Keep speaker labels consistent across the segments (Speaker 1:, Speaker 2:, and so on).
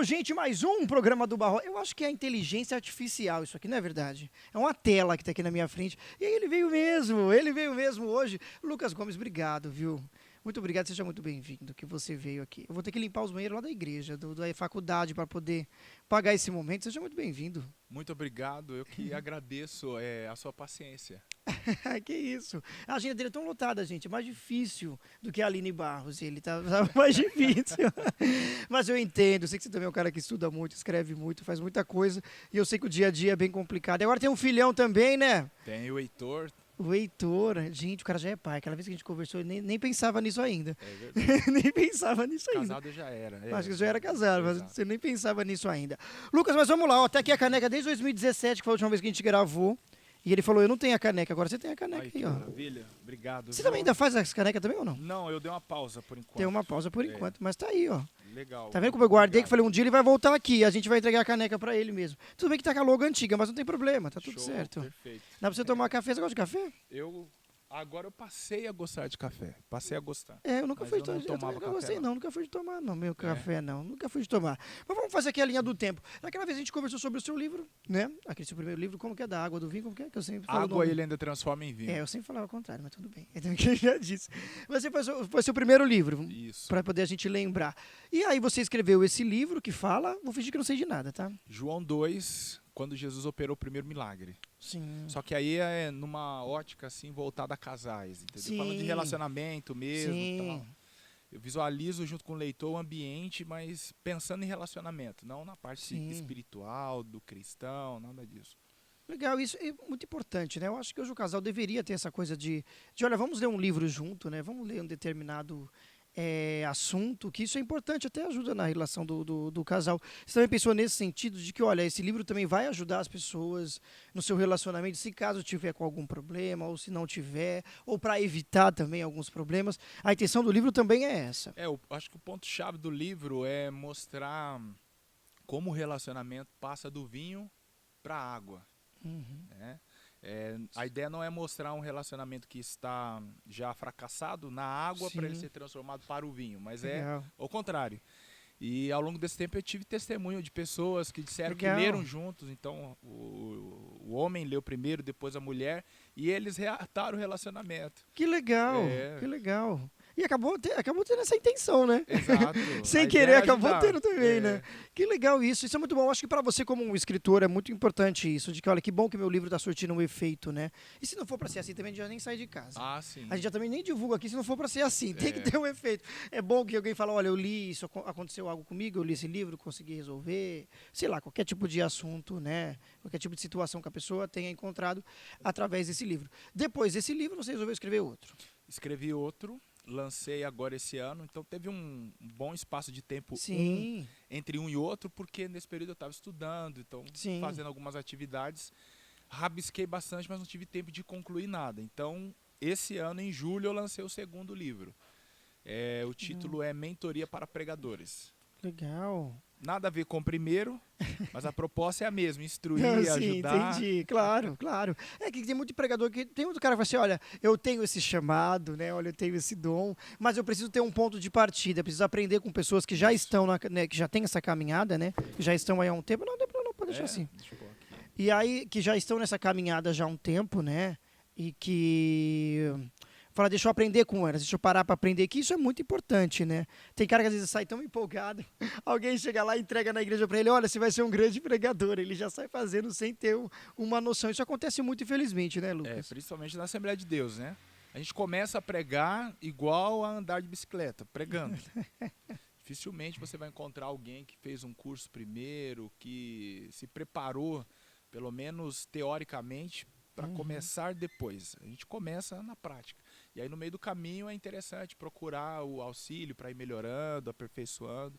Speaker 1: gente, mais um programa do Barro. Eu acho que é a inteligência artificial isso aqui, não é verdade? É uma tela que está aqui na minha frente. E aí ele veio mesmo hoje. Lucas Gomes, obrigado, viu? Muito obrigado, seja muito bem-vindo que você veio aqui. Eu vou ter que limpar os banheiros lá da igreja, da faculdade, para poder pagar esse momento. Seja muito bem-vindo.
Speaker 2: Muito obrigado, eu que agradeço a sua paciência.
Speaker 1: Que isso. A agenda dele é tão lotada, gente. É mais difícil do que a Aline Barros. Ele tá mais difícil. Mas eu entendo. Eu sei que você também é um cara que estuda muito, escreve muito, faz muita coisa. E eu sei que o dia a dia é bem complicado. E agora tem um filhão também, né?
Speaker 2: Tem o Heitor.
Speaker 1: O Heitor. Gente, o cara já é pai. Aquela vez que a gente conversou, eu nem pensava nisso ainda.
Speaker 2: É verdade.
Speaker 1: Nem pensava nisso ainda.
Speaker 2: Casado já era.
Speaker 1: Acho que você já era casado, mas
Speaker 2: Exato.
Speaker 1: você nem pensava nisso ainda. Lucas, mas vamos lá. Ó, tá aqui a caneca desde 2017, que foi a última vez que a gente gravou. E ele falou, eu não tenho a caneca. Agora você tem a caneca
Speaker 2: Ai,
Speaker 1: aí,
Speaker 2: que
Speaker 1: ó.
Speaker 2: maravilha. Obrigado.
Speaker 1: Você
Speaker 2: viu?
Speaker 1: também ainda faz as canecas também ou não?
Speaker 2: Não, eu dei uma pausa por enquanto.
Speaker 1: Tem uma pausa por enquanto, mas tá aí, ó.
Speaker 2: Legal.
Speaker 1: Tá vendo como eu guardei? Que
Speaker 2: Obrigado.
Speaker 1: falei, um dia ele vai voltar aqui, a gente vai entregar a caneca pra ele mesmo. Tudo bem que tá com a logo antiga, mas não tem problema, tá tudo
Speaker 2: Show,
Speaker 1: certo.
Speaker 2: Perfeito.
Speaker 1: Dá pra você tomar café, você gosta de café?
Speaker 2: Agora eu passei a gostar de café. Passei a gostar.
Speaker 1: É, eu nunca
Speaker 2: Mas
Speaker 1: fui
Speaker 2: eu não
Speaker 1: eu também
Speaker 2: tomava
Speaker 1: nunca
Speaker 2: café,
Speaker 1: gostei
Speaker 2: não.
Speaker 1: não, nunca fui de tomar não, meu café não, nunca fui de tomar. Mas vamos fazer aqui a linha do tempo. Naquela vez a gente conversou sobre o seu livro, né? Aquele seu primeiro livro, como que é da água, do vinho, como que é? Que eu sempre falo o
Speaker 2: Água
Speaker 1: nome.
Speaker 2: ele ainda transforma em vinho.
Speaker 1: É, eu sempre falava o contrário, mas tudo bem. Então, que eu já disse. Você foi seu primeiro livro,
Speaker 2: Isso.
Speaker 1: para poder a gente lembrar. E aí você escreveu esse livro que fala, vou fingir que eu não sei de nada, tá?
Speaker 2: João 2, quando Jesus operou o primeiro milagre.
Speaker 1: Sim.
Speaker 2: Só que aí é numa ótica assim voltada a casais, entendeu?
Speaker 1: Sim.
Speaker 2: Falando de relacionamento mesmo,
Speaker 1: Sim.
Speaker 2: tal. Eu visualizo junto com o leitor o ambiente, mas pensando em relacionamento, não na parte
Speaker 1: Sim.
Speaker 2: espiritual do cristão, nada disso.
Speaker 1: Legal, isso é muito importante, né? Eu acho que hoje o casal deveria ter essa coisa de olha, vamos ler um livro junto, né? Vamos ler um determinado assunto, que isso é importante, até ajuda na relação do casal. Você também pensou nesse sentido de que, olha, esse livro também vai ajudar as pessoas no seu relacionamento, se caso tiver com algum problema, ou se não tiver, ou para evitar também alguns problemas. A intenção do livro também é essa.
Speaker 2: Eu acho que o ponto-chave do livro é mostrar como o relacionamento passa do vinho para a água.
Speaker 1: Uhum.
Speaker 2: Né? A ideia não é mostrar um relacionamento que está já fracassado na água para ele
Speaker 1: Sim.
Speaker 2: ser transformado para o vinho, mas
Speaker 1: Legal.
Speaker 2: é o contrário. E ao longo desse tempo eu tive testemunho de pessoas que disseram
Speaker 1: Legal.
Speaker 2: que leram juntos, então o homem leu primeiro, depois a mulher, e eles reataram o relacionamento.
Speaker 1: Que legal,
Speaker 2: É.
Speaker 1: que legal. E acabou tendo essa intenção, né?
Speaker 2: Exato.
Speaker 1: Sem
Speaker 2: A
Speaker 1: querer,
Speaker 2: ideia é
Speaker 1: acabou
Speaker 2: ajudar.
Speaker 1: tendo também, né? Que legal isso. Isso é muito bom. Acho que para você, como um escritor, é muito importante isso. De que, olha, que bom que meu livro está surtindo um efeito, né? E se não for para ser assim, também a gente já nem sai de casa.
Speaker 2: Ah, sim.
Speaker 1: A gente já também nem divulga aqui se não for para ser assim. Tem que
Speaker 2: É.
Speaker 1: ter um efeito. É bom que alguém fale, olha, eu li isso, aconteceu algo comigo, eu li esse livro, consegui resolver. Sei lá, qualquer tipo de assunto, né? Qualquer tipo de situação que a pessoa tenha encontrado através desse livro. Depois desse livro, você resolveu escrever outro.
Speaker 2: Escrevi outro, lancei agora esse ano, então teve um bom espaço de tempo
Speaker 1: Sim.
Speaker 2: entre um e outro, porque nesse período eu estava estudando, então
Speaker 1: Sim.
Speaker 2: fazendo algumas atividades. Rabisquei bastante, mas não tive tempo de concluir nada. Então, esse ano, em julho, eu lancei o segundo livro. O título é Mentoria para Pregadores.
Speaker 1: Legal.
Speaker 2: Nada a ver com o primeiro, mas a proposta é a mesma, instruir,
Speaker 1: Não, sim,
Speaker 2: ajudar.
Speaker 1: entendi. Claro, claro. É que tem muito pregador que tem muito cara que fala assim, olha, eu tenho esse chamado, né? Olha, eu tenho esse dom, mas eu preciso ter um ponto de partida, preciso aprender com pessoas que já estão né, que já têm essa caminhada, né? Que já estão aí há um tempo. Não, não, pode deixar assim.
Speaker 2: Deixa eu pôr aqui.
Speaker 1: E aí que já estão nessa caminhada já há um tempo, né? E que fala, deixa eu aprender com elas, deixa eu parar para aprender, que isso é muito importante, né? Tem cara que às vezes sai tão empolgado, alguém chega lá e entrega na igreja para ele, olha, você vai ser um grande pregador, ele já sai fazendo sem ter uma noção. Isso acontece muito, infelizmente, né, Lucas?
Speaker 2: Principalmente na Assembleia de Deus, né? A gente começa a pregar igual a andar de bicicleta, pregando. Dificilmente você vai encontrar alguém que fez um curso primeiro, que se preparou, pelo menos teoricamente, para começar depois. A gente começa na prática. E aí no meio do caminho é interessante procurar o auxílio para ir melhorando, aperfeiçoando.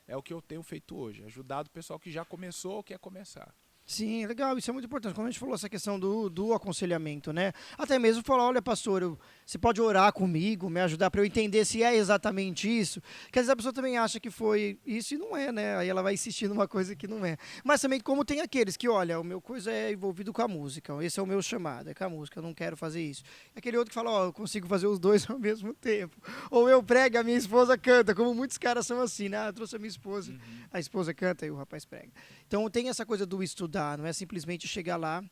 Speaker 2: É o que eu tenho feito hoje, ajudado o pessoal que já começou ou quer começar.
Speaker 1: Sim, legal, isso é muito importante. Como a gente falou, essa questão do aconselhamento, né? Até mesmo falar, olha, pastor, você pode orar comigo, me ajudar para eu entender se é exatamente isso. Porque às vezes a pessoa também acha que foi isso e não é, né? Aí ela vai insistir numa coisa que não é. Mas também como tem aqueles que, olha, o meu coisa é envolvido com a música, esse é o meu chamado, é com a música, eu não quero fazer isso. E aquele outro que fala, ó, eu consigo fazer os dois ao mesmo tempo. Ou eu prego, a minha esposa canta, como muitos caras são assim, né? Ah, eu trouxe a minha esposa,
Speaker 2: Uhum.
Speaker 1: a esposa canta e o rapaz prega. Então tem essa coisa do estudar, não é simplesmente chegar lá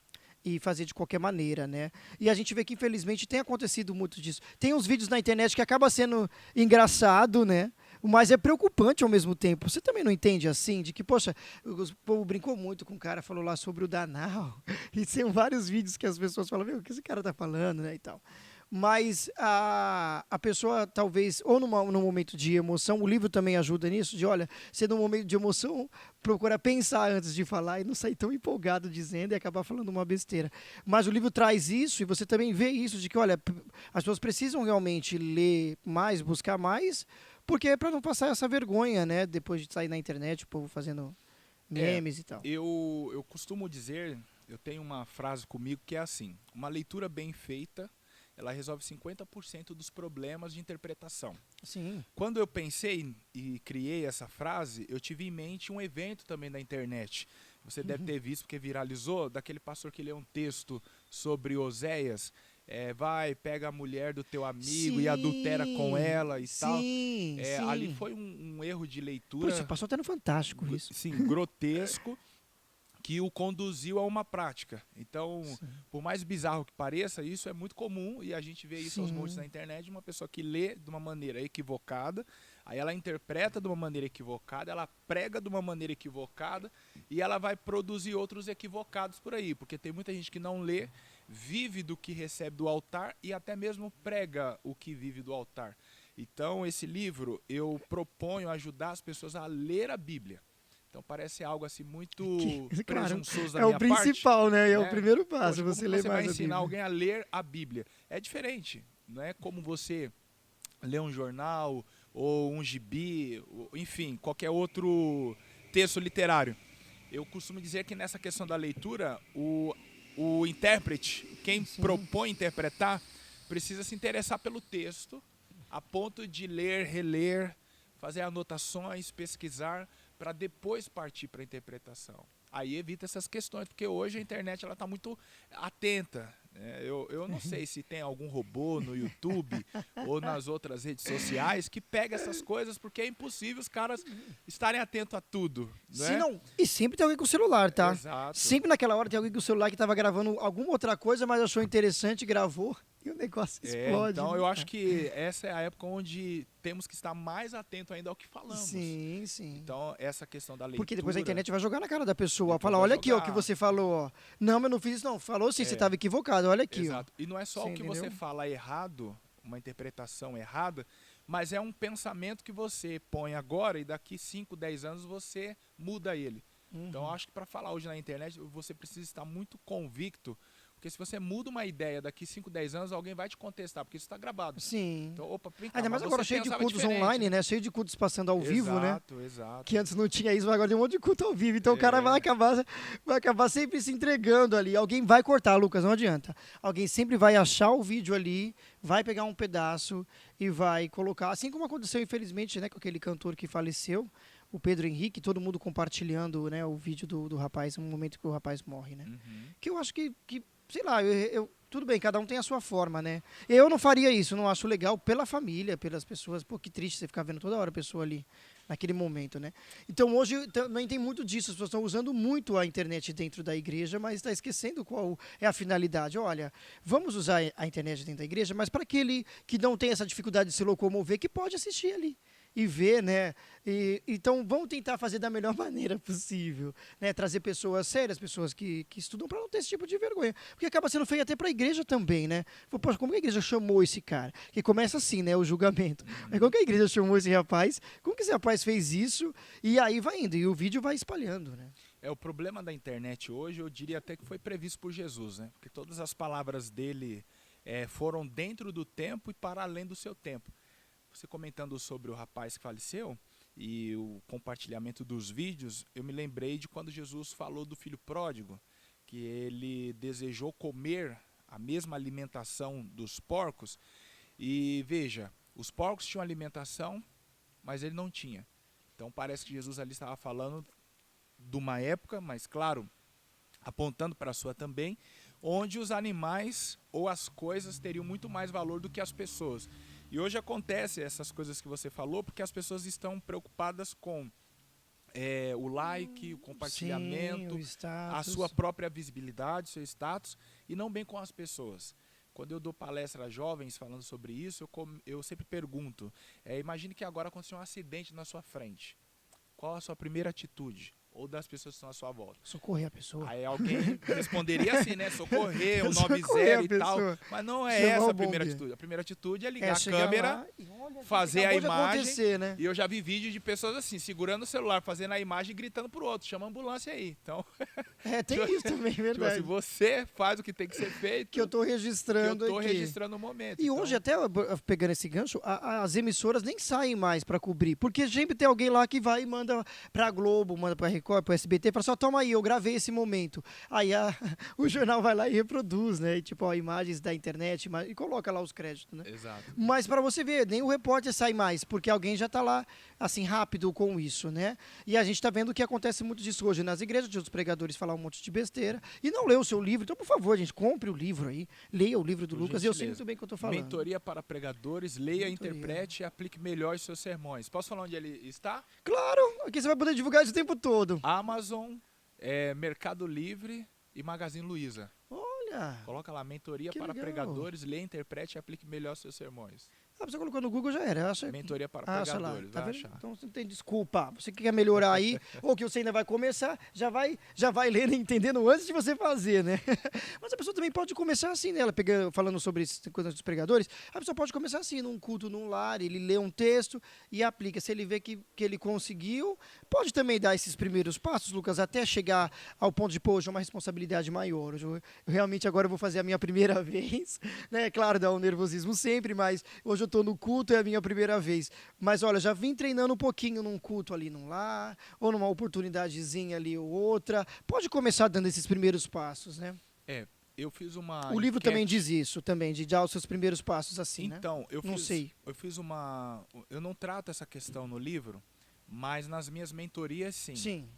Speaker 1: e fazer de qualquer maneira, né? E a gente vê que infelizmente tem acontecido muito disso. Tem uns vídeos na internet que acaba sendo engraçado, né? Mas é preocupante ao mesmo tempo. Você também não entende assim? De que, poxa, o povo brincou muito com o cara, falou lá sobre o Danal. E tem vários vídeos que as pessoas falam, meu, o que esse cara tá falando, né? E tal. Mas a pessoa, talvez, ou num momento de emoção, o livro também ajuda nisso, de olha, você num momento de emoção, procura pensar antes de falar e não sair tão empolgado dizendo e acabar falando uma besteira. Mas o livro traz isso e você também vê isso, de que, olha, as pessoas precisam realmente ler mais, buscar mais, porque é para não passar essa vergonha, né? Depois de sair na internet, o povo fazendo
Speaker 2: É,
Speaker 1: memes e tal.
Speaker 2: eu costumo dizer, eu tenho uma frase comigo que é assim: uma leitura bem feita, ela resolve 50% dos problemas de interpretação.
Speaker 1: Sim.
Speaker 2: Quando eu pensei e criei essa frase, eu tive em mente um evento também na internet. Você deve ter visto, porque viralizou, daquele pastor que lê um texto sobre Oséias. Vai, pega a mulher do teu amigo e adultera com
Speaker 1: Sim,
Speaker 2: ela e tal.
Speaker 1: sim,
Speaker 2: Ali
Speaker 1: sim.
Speaker 2: foi um erro de
Speaker 1: Poxa,
Speaker 2: leitura,
Speaker 1: passou até no Fantástico isso.
Speaker 2: sim, grotesco, que o conduziu a uma prática. Então,
Speaker 1: Sim.
Speaker 2: por mais bizarro que pareça, isso é muito comum e a gente vê isso aos montes
Speaker 1: Sim.
Speaker 2: na internet, uma pessoa que lê de uma maneira equivocada, aí ela interpreta de uma maneira equivocada, ela prega de uma maneira equivocada e ela vai produzir outros equivocados por aí, porque tem muita gente que não lê, vive do que recebe do altar e até mesmo prega o que vive do altar. Então, esse livro eu proponho ajudar as pessoas a ler a Bíblia. Então parece algo assim muito
Speaker 1: Claro,
Speaker 2: presunçoso da
Speaker 1: é o
Speaker 2: minha parte,
Speaker 1: principal, né? É o
Speaker 2: né?
Speaker 1: primeiro passo,
Speaker 2: Poxa, como
Speaker 1: você
Speaker 2: que
Speaker 1: lê
Speaker 2: você vai
Speaker 1: mais a
Speaker 2: ensinar
Speaker 1: Bíblia.
Speaker 2: alguém a ler a Bíblia? É diferente, não é como você ler um jornal ou um gibi, enfim, qualquer outro texto literário. Eu costumo dizer que nessa questão da leitura, o intérprete, quem
Speaker 1: Sim.
Speaker 2: propõe interpretar, precisa se interessar pelo texto, a ponto de ler, reler, fazer anotações, pesquisar, para depois partir para a interpretação. Aí evita essas questões, porque hoje a internet está muito atenta. Eu não sei se tem algum robô no YouTube ou nas outras redes sociais que pega essas coisas, porque é impossível os caras estarem atentos a tudo,
Speaker 1: Se
Speaker 2: né?
Speaker 1: não, e sempre tem alguém com o celular, tá?
Speaker 2: Exato.
Speaker 1: Sempre naquela hora tem alguém com o celular que tava gravando alguma outra coisa, mas achou interessante, gravou e o negócio explode,
Speaker 2: Então
Speaker 1: né,
Speaker 2: eu acho
Speaker 1: cara?
Speaker 2: que essa é a época onde temos que estar mais atento ainda ao que falamos.
Speaker 1: Sim, sim.
Speaker 2: Então, essa questão da
Speaker 1: Porque depois a
Speaker 2: leitura,
Speaker 1: internet vai jogar na cara da pessoa.
Speaker 2: depois
Speaker 1: Fala,
Speaker 2: vai
Speaker 1: olha aqui, ó, o que
Speaker 2: jogar.
Speaker 1: você falou, ó. Não, mas eu não fiz isso, não. Falou sim, você
Speaker 2: É,
Speaker 1: estava equivocado. Olha aqui, ó.
Speaker 2: exato. E não é só
Speaker 1: Você
Speaker 2: o que você
Speaker 1: entendeu?
Speaker 2: fala errado, uma interpretação errada, mas é um pensamento que você põe agora e daqui 5, 10 anos você muda ele. Então, eu acho que para falar hoje na internet, você precisa estar muito convicto, porque se você muda uma ideia daqui 5, 10 anos, alguém vai te contestar, porque isso está gravado.
Speaker 1: Sim.
Speaker 2: Então, opa, vem cá,
Speaker 1: Ainda
Speaker 2: mas
Speaker 1: mais agora
Speaker 2: você
Speaker 1: cheio de
Speaker 2: pensava
Speaker 1: cultos
Speaker 2: diferente,
Speaker 1: online,
Speaker 2: né?
Speaker 1: né? Cheio de cultos passando ao vivo, né?
Speaker 2: Exato,
Speaker 1: Que
Speaker 2: exato.
Speaker 1: antes não tinha isso, mas agora tem um monte de culto ao vivo. Então o cara
Speaker 2: É,
Speaker 1: vai acabar sempre se entregando ali. Alguém vai cortar, Lucas, não adianta. Alguém sempre vai achar o vídeo ali, vai pegar um pedaço e vai colocar. Assim como aconteceu, infelizmente, né, com aquele cantor que faleceu, o Pedro Henrique, todo mundo compartilhando, né, o vídeo do rapaz, no momento que o rapaz morre, né?
Speaker 2: uhum.
Speaker 1: Que eu acho que sei lá, tudo bem, cada um tem a sua forma, né? Eu não faria isso, não acho legal pela família, pelas pessoas. Pô, que triste você ficar vendo toda hora a pessoa ali, naquele momento, né? Então hoje também tem muito disso, as pessoas estão usando muito a internet dentro da igreja, mas está esquecendo qual é a finalidade. Olha, vamos usar a internet dentro da igreja, mas para aquele que não tem essa dificuldade de se locomover, que pode assistir ali e ver, né? Então vamos tentar fazer da melhor maneira possível, né? Trazer pessoas sérias, pessoas que estudam para não ter esse tipo de vergonha, porque acaba sendo feio até para a igreja também, né? Pô, poxa, como que a igreja chamou esse cara? Que começa assim, né? O julgamento. Mas como que a igreja chamou esse rapaz? Como que esse rapaz fez isso? E aí vai indo e o vídeo vai espalhando, né?
Speaker 2: O problema da internet hoje, eu diria até que foi previsto por Jesus, né? Porque todas as palavras dele foram dentro do tempo e para além do seu tempo. Você comentando sobre o rapaz que faleceu, e o compartilhamento dos vídeos, eu me lembrei de quando Jesus falou do filho pródigo, que ele desejou comer a mesma alimentação dos porcos. E veja, os porcos tinham alimentação, mas ele não tinha. Então parece que Jesus ali estava falando de uma época, mas claro, apontando para a sua também, onde os animais ou as coisas teriam muito mais valor do que as pessoas. E hoje acontece essas coisas que você falou, porque as pessoas estão preocupadas com o like, o compartilhamento,
Speaker 1: Sim, o
Speaker 2: a
Speaker 1: status.
Speaker 2: sua própria visibilidade, seu status, e não bem com as pessoas. Quando eu dou palestra a jovens falando sobre isso, eu sempre pergunto, imagine que agora aconteceu um acidente na sua frente. Qual a sua primeira atitude? Ou das pessoas que estão à sua volta?
Speaker 1: Socorrer a pessoa.
Speaker 2: Aí alguém responderia assim, né? Socorrer, o
Speaker 1: Socorrer
Speaker 2: 90
Speaker 1: a
Speaker 2: e tal.
Speaker 1: pessoa.
Speaker 2: Mas não é
Speaker 1: Chamar
Speaker 2: essa
Speaker 1: o
Speaker 2: a primeira
Speaker 1: bombeiro.
Speaker 2: atitude. A primeira atitude é ligar a
Speaker 1: chegar
Speaker 2: câmera,
Speaker 1: lá e, olha,
Speaker 2: fazer a
Speaker 1: acabou de
Speaker 2: imagem.
Speaker 1: acontecer, né?
Speaker 2: E eu já vi vídeo de pessoas assim, segurando o celular, fazendo a imagem e gritando pro outro, chama a ambulância aí. Então,
Speaker 1: Tem isso também,
Speaker 2: tipo
Speaker 1: verdade.
Speaker 2: assim, você faz o que tem que ser feito,
Speaker 1: Que eu tô registrando
Speaker 2: que eu tô
Speaker 1: aqui.
Speaker 2: registrando o momento.
Speaker 1: E
Speaker 2: Então,
Speaker 1: hoje, até pegando esse gancho, as emissoras nem saem mais para cobrir. Porque sempre tem alguém lá que vai e manda pra Globo, manda pra Record, pro SBT, fala só, toma aí, eu gravei esse momento. Aí o jornal vai lá e reproduz, né? E, tipo, ó, imagens da internet e coloca lá os créditos, né?
Speaker 2: exato.
Speaker 1: Mas para você ver, nem o repórter sai mais, porque alguém já está lá, assim, rápido com isso, né? E a gente está vendo que acontece muito disso hoje nas igrejas, de os pregadores falar um monte de besteira e não lê o seu livro. Então, por favor, gente, compre o livro aí, leia o livro do
Speaker 2: Por
Speaker 1: Lucas, e eu sei
Speaker 2: gentileza.
Speaker 1: muito bem o que eu estou falando.
Speaker 2: Mentoria para pregadores, leia,
Speaker 1: Mentoria.
Speaker 2: interprete e aplique melhor os seus sermões. Posso falar onde ele está?
Speaker 1: Claro, aqui você vai poder divulgar isso o tempo todo.
Speaker 2: Amazon, Mercado Livre e Magazine Luiza.
Speaker 1: Olha,
Speaker 2: Coloca lá, mentoria
Speaker 1: Que
Speaker 2: para
Speaker 1: legal.
Speaker 2: pregadores, leia, interprete e aplique melhor os seus sermões.
Speaker 1: você colocou no Google, já era. Acha...
Speaker 2: Mentoria para
Speaker 1: Acha lá,
Speaker 2: pregadores,
Speaker 1: tá
Speaker 2: vai
Speaker 1: vendo?
Speaker 2: achar.
Speaker 1: Então você não tem desculpa. Você que quer melhorar aí, ou que você ainda vai começar, já vai lendo e entendendo antes de você fazer, né? Mas a pessoa também pode começar assim, né? Ela falando sobre essa coisa dos pregadores, a pessoa pode começar assim, num culto, num lar, ele lê um texto e aplica. Se ele vê que ele conseguiu, pode também dar esses primeiros passos, Lucas, até chegar ao ponto de, pô, hoje é uma responsabilidade maior. Hoje eu realmente agora vou fazer a minha primeira vez, né? Claro, dá um nervosismo sempre, mas hoje eu tô no culto, é a minha primeira vez. Mas olha, já vim treinando um pouquinho num culto ali num lar, ou numa oportunidadezinha ali ou outra. Pode começar dando esses primeiros passos, né?
Speaker 2: Eu fiz uma
Speaker 1: O livro
Speaker 2: enquete.
Speaker 1: também diz isso, também, de dar os seus primeiros passos assim, né?
Speaker 2: Então,
Speaker 1: Não sei.
Speaker 2: eu fiz uma... Eu não trato essa questão no livro, mas nas minhas mentorias, sim.
Speaker 1: Sim.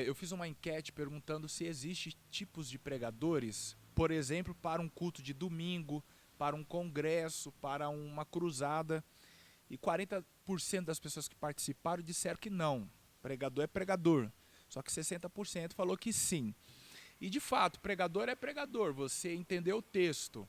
Speaker 2: Eu fiz uma enquete perguntando se existe tipos de pregadores, por exemplo, para um culto de domingo, para um congresso, para uma cruzada. E 40% das pessoas que participaram disseram que não. Pregador é pregador. Só que 60% falou que sim. E de fato, pregador é pregador. Você entendeu o texto,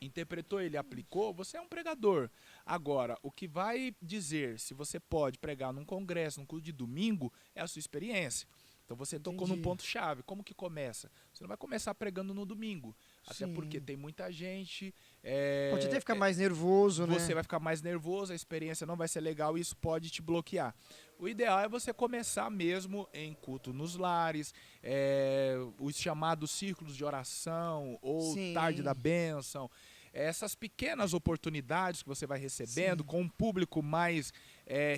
Speaker 2: interpretou ele, aplicou, você é um pregador. Agora, o que vai dizer se você pode pregar num congresso, num culto de domingo, é a sua experiência. Então você tocou num
Speaker 1: Entendi.
Speaker 2: ponto-chave. Como que começa? Você não vai começar pregando no domingo. Até
Speaker 1: Sim.
Speaker 2: porque tem muita gente.
Speaker 1: Pode até ficar mais nervoso, né?
Speaker 2: Você vai ficar mais nervoso, a experiência não vai ser legal e isso pode te bloquear. O ideal é você começar mesmo em culto nos lares, os chamados círculos de oração ou
Speaker 1: Sim.
Speaker 2: tarde da bênção. Essas pequenas oportunidades que você vai recebendo
Speaker 1: Sim.
Speaker 2: com um público mais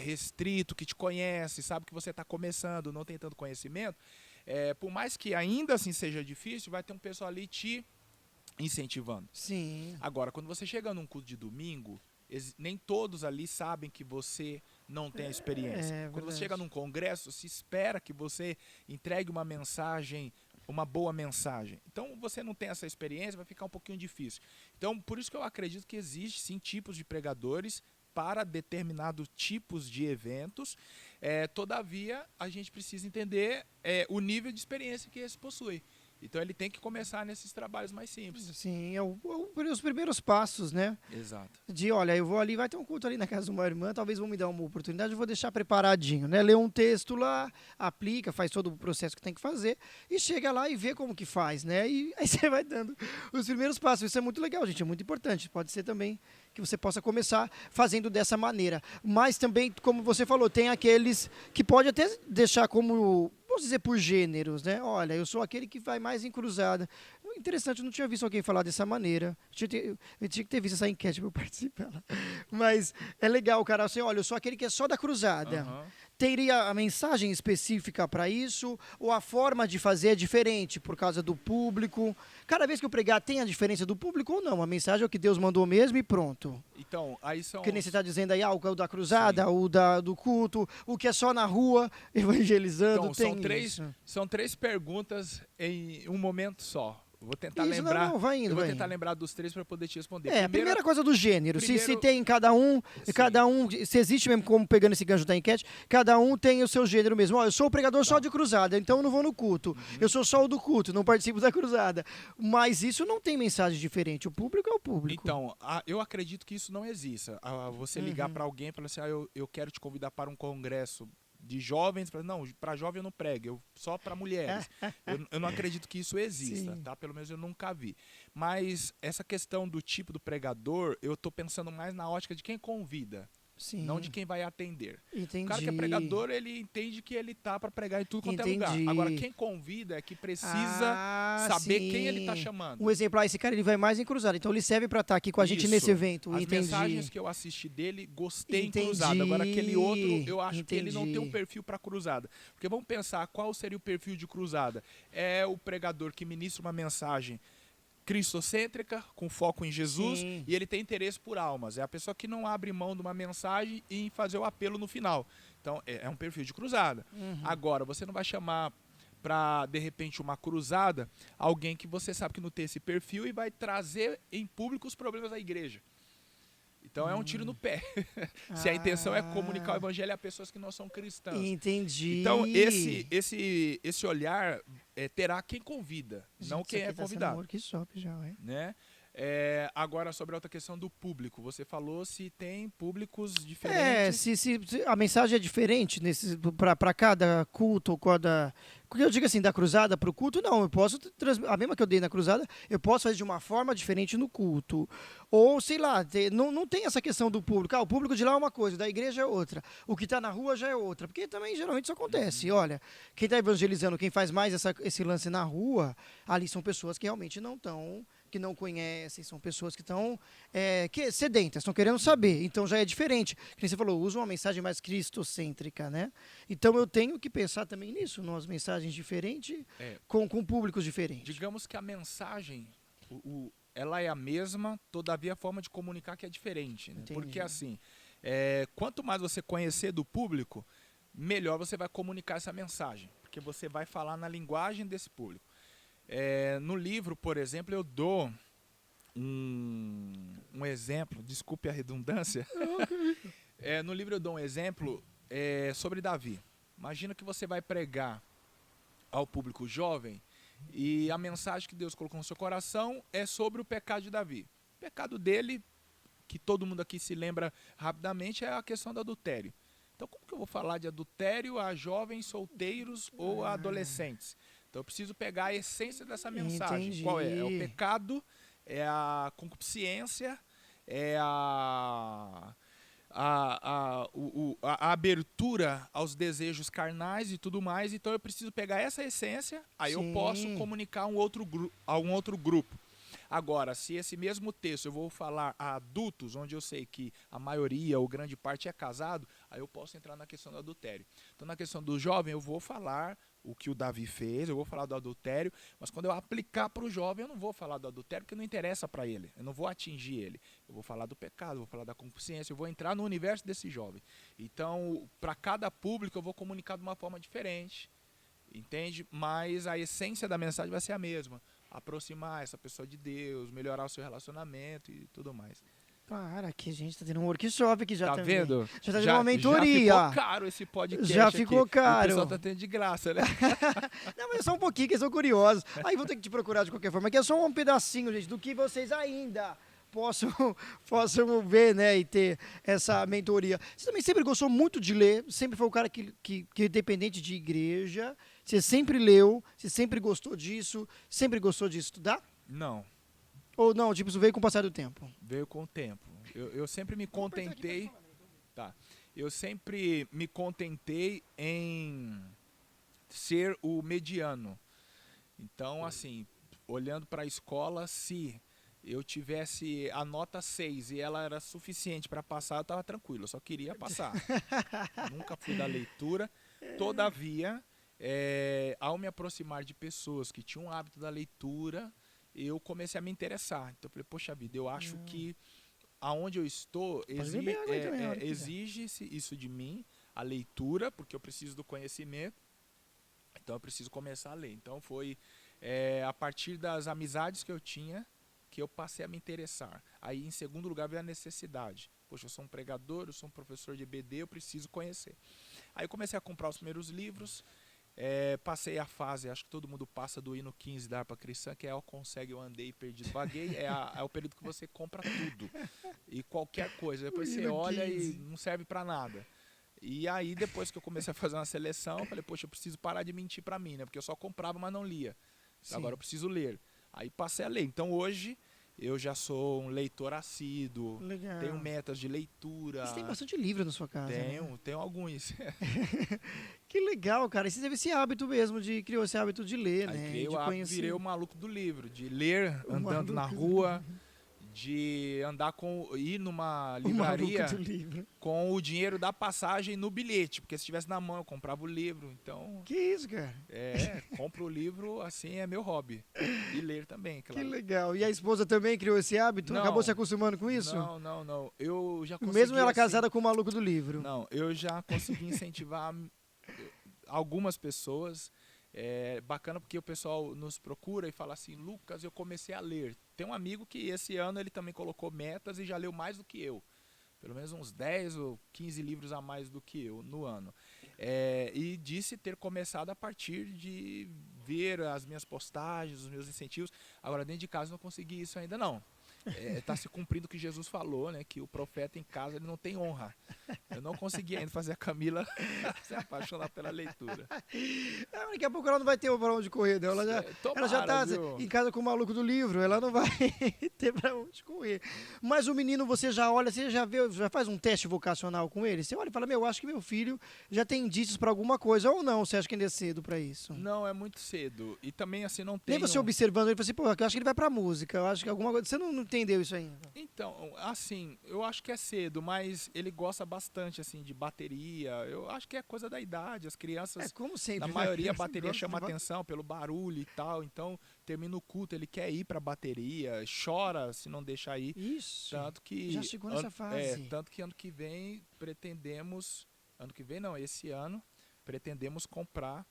Speaker 2: restrito, que te conhece, sabe que você está começando, não tem tanto conhecimento, por mais que ainda assim seja difícil, vai ter um pessoal ali te incentivando.
Speaker 1: Sim.
Speaker 2: Agora, quando você chega num culto de domingo, nem todos ali sabem que você não tem a experiência. Quando
Speaker 1: verdade.
Speaker 2: você chega num congresso, se espera que você entregue uma mensagem, uma boa mensagem. Então, você não tem essa experiência, vai ficar um pouquinho difícil. Então, por isso que eu acredito que existe sim tipos de pregadores para determinados tipos de eventos. Todavia, a gente precisa entender o nível de experiência que esse possui. Então ele tem que começar nesses trabalhos mais simples.
Speaker 1: Sim, os primeiros passos, né?
Speaker 2: Exato.
Speaker 1: De, olha, eu vou ali, vai ter um culto ali na casa de uma irmã, talvez vão me dar uma oportunidade, eu vou deixar preparadinho, né? Lê um texto lá, aplica, faz todo o processo que tem que fazer e chega lá e vê como que faz, né? E aí você vai dando os primeiros passos. Isso é muito legal, gente, é muito importante. Pode ser também que você possa começar fazendo dessa maneira. Mas também, como você falou, tem aqueles que pode até deixar como... vamos dizer por gêneros, né? Olha, eu sou aquele que vai mais em cruzada. interessante, eu não tinha visto alguém falar dessa maneira. Eu tinha que ter visto essa enquete para eu participar. Mas é legal, cara. Assim, olha, eu sou aquele que é só da cruzada.
Speaker 2: Aham.
Speaker 1: Teria a mensagem específica para isso? Ou a forma de fazer é diferente por causa do público? Cada vez que eu pregar, tem a diferença do público ou não? A mensagem é o que Deus mandou mesmo e pronto.
Speaker 2: Então, aí são.
Speaker 1: Que nem você está dizendo aí, o da cruzada,
Speaker 2: Sim.
Speaker 1: do culto, o que é só na rua, evangelizando,
Speaker 2: Então,
Speaker 1: tem isso.
Speaker 2: são três perguntas em um momento só. Vou tentar
Speaker 1: Isso,
Speaker 2: lembrar.
Speaker 1: não, vai indo,
Speaker 2: eu vou
Speaker 1: vai
Speaker 2: tentar
Speaker 1: indo.
Speaker 2: lembrar dos três para poder te responder.
Speaker 1: É, a primeira coisa do gênero. Se
Speaker 2: primeiro-
Speaker 1: tem cada um,
Speaker 2: Sim.
Speaker 1: se existe mesmo, como pegando esse gancho da enquete, cada um tem o seu gênero mesmo. Ó, eu sou o pregador só
Speaker 2: Tá.
Speaker 1: de cruzada, então eu não vou no culto. Eu sou só o do culto, não participo da cruzada. Mas isso não tem mensagem diferente. O público é o público.
Speaker 2: Então, eu acredito que isso não exista. Você ligar para alguém e falar assim, eu quero te convidar para um congresso de jovens, não, para jovem eu não prego, só para mulheres. Eu não acredito que isso exista,
Speaker 1: Sim.
Speaker 2: tá? Pelo menos eu nunca vi. Mas essa questão do tipo do pregador, eu tô pensando mais na ótica de quem convida,
Speaker 1: Sim.
Speaker 2: não de quem vai atender.
Speaker 1: Entendi.
Speaker 2: O cara que é pregador, ele entende que ele tá para pregar em tudo quanto é lugar.
Speaker 1: Entendi.
Speaker 2: Agora, quem convida é que precisa saber quem ele tá chamando.
Speaker 1: Um exemplo, esse cara ele vai mais em cruzada, então ele serve para estar aqui com a gente
Speaker 2: Isso.
Speaker 1: nesse evento.
Speaker 2: As
Speaker 1: Entendi.
Speaker 2: mensagens que eu assisti dele, gostei
Speaker 1: Entendi.
Speaker 2: em cruzada. Agora, aquele outro, eu acho que ele não
Speaker 1: Entendi.
Speaker 2: tem um perfil para cruzada. Porque vamos pensar, qual seria o perfil de cruzada? É o pregador que ministra uma mensagem cristocêntrica, com foco em Jesus,
Speaker 1: Sim.
Speaker 2: e ele tem interesse por almas. É a pessoa que não abre mão de uma mensagem e fazer o apelo no final. Então, é um perfil de cruzada. Agora, você não vai chamar para, de repente, uma cruzada, alguém que você sabe que não tem esse perfil e vai trazer em público os problemas da igreja. Então é um tiro no pé. Se a intenção é comunicar o evangelho a pessoas que não são cristãs.
Speaker 1: Entendi.
Speaker 2: Então esse olhar terá quem convida, não
Speaker 1: Gente,
Speaker 2: quem
Speaker 1: isso
Speaker 2: é
Speaker 1: aqui tá sendo
Speaker 2: convidado.
Speaker 1: um workshop já, ué.
Speaker 2: Né? Agora, sobre a outra questão do público. Você falou se tem públicos
Speaker 1: É,
Speaker 2: diferentes.
Speaker 1: se a mensagem é diferente para cada culto ou cada. Porque eu digo assim, da cruzada para o culto, não. Eu posso a mesma que eu dei na cruzada, eu posso fazer de uma forma diferente no culto. Ou, sei lá, não tem essa questão do público. O público de lá é uma coisa, da igreja é outra. O que está na rua já é outra. Porque também geralmente isso acontece. Olha, quem está evangelizando, quem faz mais esse lance na rua, ali são pessoas que realmente não estão, que não conhecem, são pessoas que estão sedentas, estão querendo saber. Então já é diferente. Como você falou, usa uma mensagem mais cristocêntrica, né? Então eu tenho que pensar também nisso, nas mensagens diferentes, com públicos diferentes.
Speaker 2: Digamos que a mensagem, ela é a mesma, todavia a forma de comunicar que é diferente. Né? Porque assim, quanto mais você conhecer do público, melhor você vai comunicar essa mensagem. Porque você vai falar na linguagem desse público. No livro, por exemplo, eu dou um exemplo, desculpe a redundância. No livro eu dou um exemplo sobre Davi. Imagina que você vai pregar ao público jovem e a mensagem que Deus colocou no seu coração é sobre o pecado de Davi. O pecado dele, que todo mundo aqui se lembra rapidamente, é a questão do adultério. Então, como que eu vou falar de adultério a jovens solteiros ou a adolescentes? Então, eu preciso pegar a essência dessa mensagem.
Speaker 1: Entendi.
Speaker 2: Qual é? É o pecado, é a concupiscência, é a abertura aos desejos carnais e tudo mais. Então, eu preciso pegar essa essência, aí eu posso comunicar a um outro grupo. Agora, se esse mesmo texto eu vou falar a adultos, onde eu sei que a maioria ou grande parte é casado, aí eu posso entrar na questão do adultério. Então, na questão do jovem, eu vou falar o que o Davi fez, eu vou falar do adultério, mas quando eu aplicar para o jovem, eu não vou falar do adultério, porque não interessa para ele, eu não vou atingir ele. Eu vou falar do pecado, eu vou falar da concupiscência, eu vou entrar no universo desse jovem. Então, para cada público, eu vou comunicar de uma forma diferente, entende? Mas a essência da mensagem vai ser a mesma. Aproximar essa pessoa de Deus, melhorar o seu relacionamento e tudo mais.
Speaker 1: Para, que a gente tá tendo um workshop aqui já
Speaker 2: tá
Speaker 1: também.
Speaker 2: Vendo?
Speaker 1: Já tá tendo uma mentoria.
Speaker 2: Já ficou caro esse podcast.
Speaker 1: Já ficou
Speaker 2: aqui.
Speaker 1: caro.
Speaker 2: O pessoal tá tendo de graça, né?
Speaker 1: Não, mas é só um pouquinho, que eles são curiosos. Aí vou ter que te procurar de qualquer forma. Aqui é só um pedacinho, gente, do que vocês ainda possam ver, né, e ter essa mentoria. Você também sempre gostou muito de ler, sempre foi o cara que dependente de igreja, você sempre leu, você sempre gostou disso, sempre gostou de estudar?
Speaker 2: Não.
Speaker 1: Ou não, tipo, isso veio com o passar do tempo?
Speaker 2: Veio com o tempo. Eu sempre me contentei. Tá. Eu sempre me contentei em ser o mediano. Então, assim, olhando para a escola, se eu tivesse a nota 6 e ela era suficiente para passar, eu estava tranquilo, eu só queria passar. Nunca fui da leitura. Todavia, ao me aproximar de pessoas que tinham o hábito da leitura, eu comecei a me interessar. Então eu falei, poxa vida, eu acho que aonde eu estou
Speaker 1: beber água aí também, a hora que quiser.
Speaker 2: exige isso de mim, a leitura, porque eu preciso do conhecimento. Então eu preciso começar a ler. Então foi a partir das amizades que eu tinha que eu passei a me interessar. Aí em segundo lugar veio a necessidade. Poxa, eu sou um pregador, eu sou um professor de EBD, eu preciso conhecer. Aí eu comecei a comprar os primeiros livros, passei a fase, acho que todo mundo passa do hino 15 da harpa cristã, que é o consegue, eu andei, perdido, vaguei, é o período que você compra tudo. E qualquer coisa, depois você olha 15. E não serve para nada. E aí, depois que eu comecei a fazer uma seleção, eu falei, poxa, eu preciso parar de mentir para mim, né? Porque eu só comprava, mas não lia. Sim. Agora eu preciso ler. Aí passei a ler. Então hoje eu já sou um leitor assíduo. Legal. Tenho metas de leitura.
Speaker 1: Você tem bastante livro na sua casa,
Speaker 2: Tenho alguns.
Speaker 1: Que legal, cara. E você teve esse hábito mesmo, criou esse hábito de ler,
Speaker 2: aí
Speaker 1: né?
Speaker 2: Criei
Speaker 1: de conhecer.
Speaker 2: Virei o maluco do livro, de ler andando na rua. De ir numa livraria com o dinheiro da passagem no bilhete, porque se estivesse na mão eu comprava o livro, então...
Speaker 1: Que isso, cara?
Speaker 2: Compro o livro, assim, é meu hobby. E ler também, claro.
Speaker 1: Que legal. E a esposa também criou esse hábito?
Speaker 2: Não,
Speaker 1: acabou se acostumando com isso?
Speaker 2: Não. Eu já consegui...
Speaker 1: Mesmo ela casada com o maluco do livro?
Speaker 2: Não, eu já consegui incentivar algumas pessoas... bacana porque o pessoal nos procura e fala assim, Lucas, eu comecei a ler. Tem um amigo que esse ano ele também colocou metas e já leu mais do que eu. Pelo menos uns 10 ou 15 livros a mais do que eu no ano. E disse ter começado a partir de ver as minhas postagens, os meus incentivos. Agora, dentro de casa não consegui isso ainda não. Está se cumprindo o que Jesus falou, né? Que o profeta em casa ele não tem honra. Eu não consegui ainda fazer a Camila se apaixonar pela leitura.
Speaker 1: Daqui a pouco ela não vai ter pra onde correr, não. Ela já tá em casa com o maluco do livro, ela não vai ter pra onde correr. Mas o menino, você já olha, você já vê, já faz um teste vocacional com ele? Você olha e fala, eu acho que meu filho já tem indícios pra alguma coisa, ou não? Você acha que ainda é cedo pra isso?
Speaker 2: Não, é muito cedo. E também, assim, não tem...
Speaker 1: Nem você observando ele, fala assim, eu acho que ele vai pra música, eu acho que alguma coisa... Você não entendeu isso ainda?
Speaker 2: Então, assim, eu acho que é cedo, mas ele gosta bastante, assim, de bateria. Eu acho que é coisa da idade. As crianças,
Speaker 1: como sempre,
Speaker 2: na maioria, a bateria chama atenção pelo barulho e tal. Então, termina o culto, ele quer ir pra bateria, chora se não deixar ir.
Speaker 1: Isso,
Speaker 2: tanto que,
Speaker 1: já chegou nessa fase.
Speaker 2: Tanto que ano que vem pretendemos... Ano que vem não, esse ano, pretendemos comprar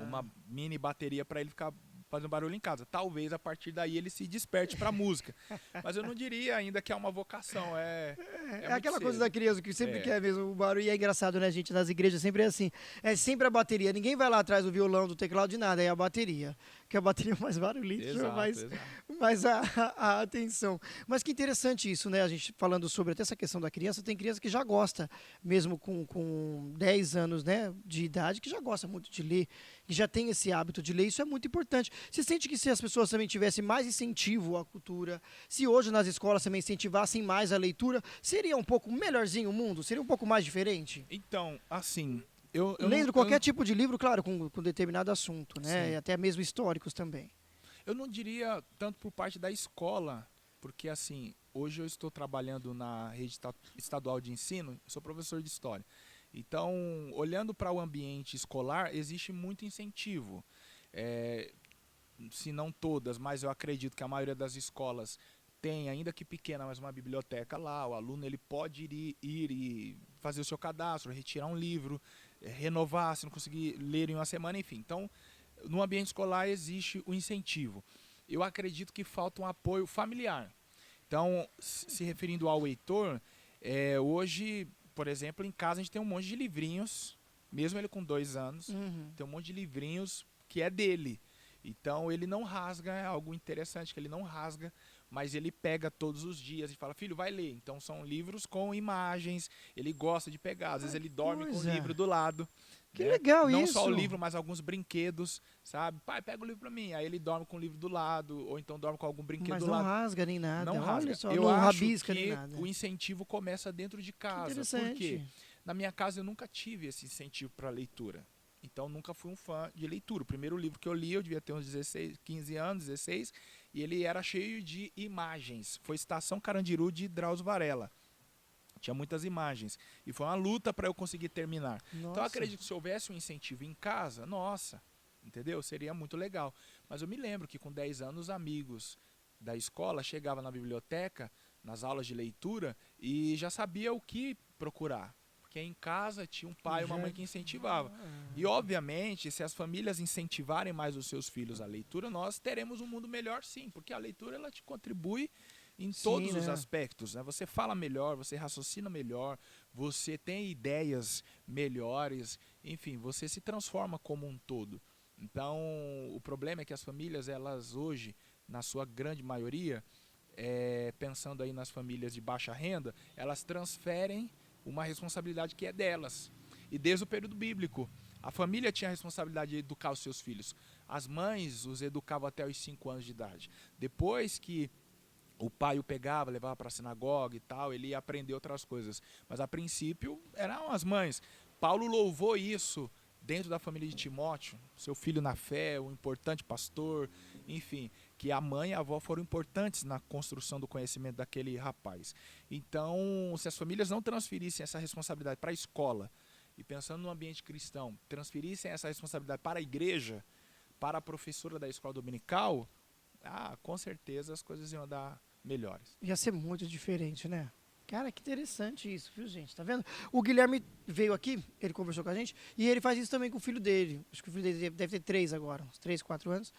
Speaker 2: uma mini bateria para ele ficar fazendo barulho em casa. Talvez a partir daí ele se desperte para música. Mas eu não diria ainda que é uma vocação. É
Speaker 1: aquela coisa da criança que sempre quer mesmo o barulho. E é engraçado, né, gente? Nas igrejas sempre é assim. É sempre a bateria. Ninguém vai lá atrás do violão, do teclado, de nada. É a bateria. Que a bateria é mais barulhento, chama mais a atenção. Mas que interessante isso, né? A gente falando sobre até essa questão da criança. Tem criança que já gosta, mesmo com 10 anos, né, de idade, que já gosta muito de ler, que já tem esse hábito de ler. Isso é muito importante. Você sente que se as pessoas também tivessem mais incentivo à cultura, se hoje nas escolas também incentivassem mais a leitura, seria um pouco melhorzinho o mundo? Seria um pouco mais diferente?
Speaker 2: Então, assim...
Speaker 1: Lendo qualquer tipo de livro, claro, com determinado assunto, né? Sim. E até mesmo históricos também.
Speaker 2: Eu não diria tanto por parte da escola, porque assim, hoje eu estou trabalhando na rede estadual de ensino, sou professor de história. Então, olhando para o ambiente escolar, existe muito incentivo. Se não todas, mas eu acredito que a maioria das escolas tem, ainda que pequena, mas uma biblioteca lá. O aluno ele pode ir e fazer o seu cadastro, retirar um livro, renovar, se não conseguir ler em uma semana, enfim. Então, no ambiente escolar existe o incentivo. Eu acredito que falta um apoio familiar. Então, se referindo ao Heitor, hoje, por exemplo, em casa a gente tem um monte de livrinhos, mesmo ele com 2 anos, tem um monte de livrinhos que é dele. Então, ele não rasga, é algo interessante que ele não rasga, mas ele pega todos os dias e fala, filho, vai ler. Então, são livros com imagens, ele gosta de pegar, às vezes ele dorme com o livro do lado.
Speaker 1: Que legal isso!
Speaker 2: Não só o livro, mas alguns brinquedos, sabe? Pai, pega o livro pra mim. Aí ele dorme com o livro do lado, ou então dorme com algum brinquedo do lado.
Speaker 1: Mas não rasga nem nada.
Speaker 2: Não rasga.
Speaker 1: Olha só,
Speaker 2: eu
Speaker 1: não
Speaker 2: acho
Speaker 1: rabisca
Speaker 2: que
Speaker 1: nem nada.
Speaker 2: O incentivo começa dentro de casa.
Speaker 1: Que interessante.
Speaker 2: Por quê? Na minha casa eu nunca tive esse incentivo para leitura. Então nunca fui um fã de leitura. O primeiro livro que eu li, eu devia ter uns 16, 15 anos, 16, e ele era cheio de imagens. Foi Estação Carandiru de Drauzio Varela. Tinha muitas imagens. E foi uma luta para eu conseguir terminar.
Speaker 1: Nossa.
Speaker 2: Então eu acredito que se houvesse um incentivo em casa, nossa, entendeu? Seria muito legal. Mas eu me lembro que com 10 anos, amigos da escola chegavam na biblioteca, nas aulas de leitura, e já sabia o que procurar. Porque em casa tinha um pai e uma mãe que incentivava. E, obviamente, se as famílias incentivarem mais os seus filhos à leitura, nós teremos um mundo melhor, sim. Porque a leitura, ela te contribui em todos os aspectos, né? Você fala melhor, você raciocina melhor, você tem ideias melhores, enfim, você se transforma como um todo. Então, o problema é que as famílias, elas hoje, na sua grande maioria, pensando aí nas famílias de baixa renda, elas transferem uma responsabilidade que é delas. E desde o período bíblico, a família tinha a responsabilidade de educar os seus filhos. As mães os educavam até os 5 anos de idade. Depois que o pai o pegava, levava para a sinagoga e tal, ele ia aprender outras coisas. Mas a princípio eram as mães. Paulo louvou isso dentro da família de Timóteo, seu filho na fé, um importante pastor, enfim, que a mãe e a avó foram importantes na construção do conhecimento daquele rapaz. Então, se as famílias não transferissem essa responsabilidade para a escola, e pensando no ambiente cristão, transferissem essa responsabilidade para a igreja, para a professora da escola dominical, com certeza as coisas iam dar melhores.
Speaker 1: Ia ser muito diferente, né? Cara, que interessante isso, viu, gente? Tá vendo? O Guilherme veio aqui, ele conversou com a gente, e ele faz isso também com o filho dele. Acho que o filho dele deve ter 3 agora, uns 3, 4 anos.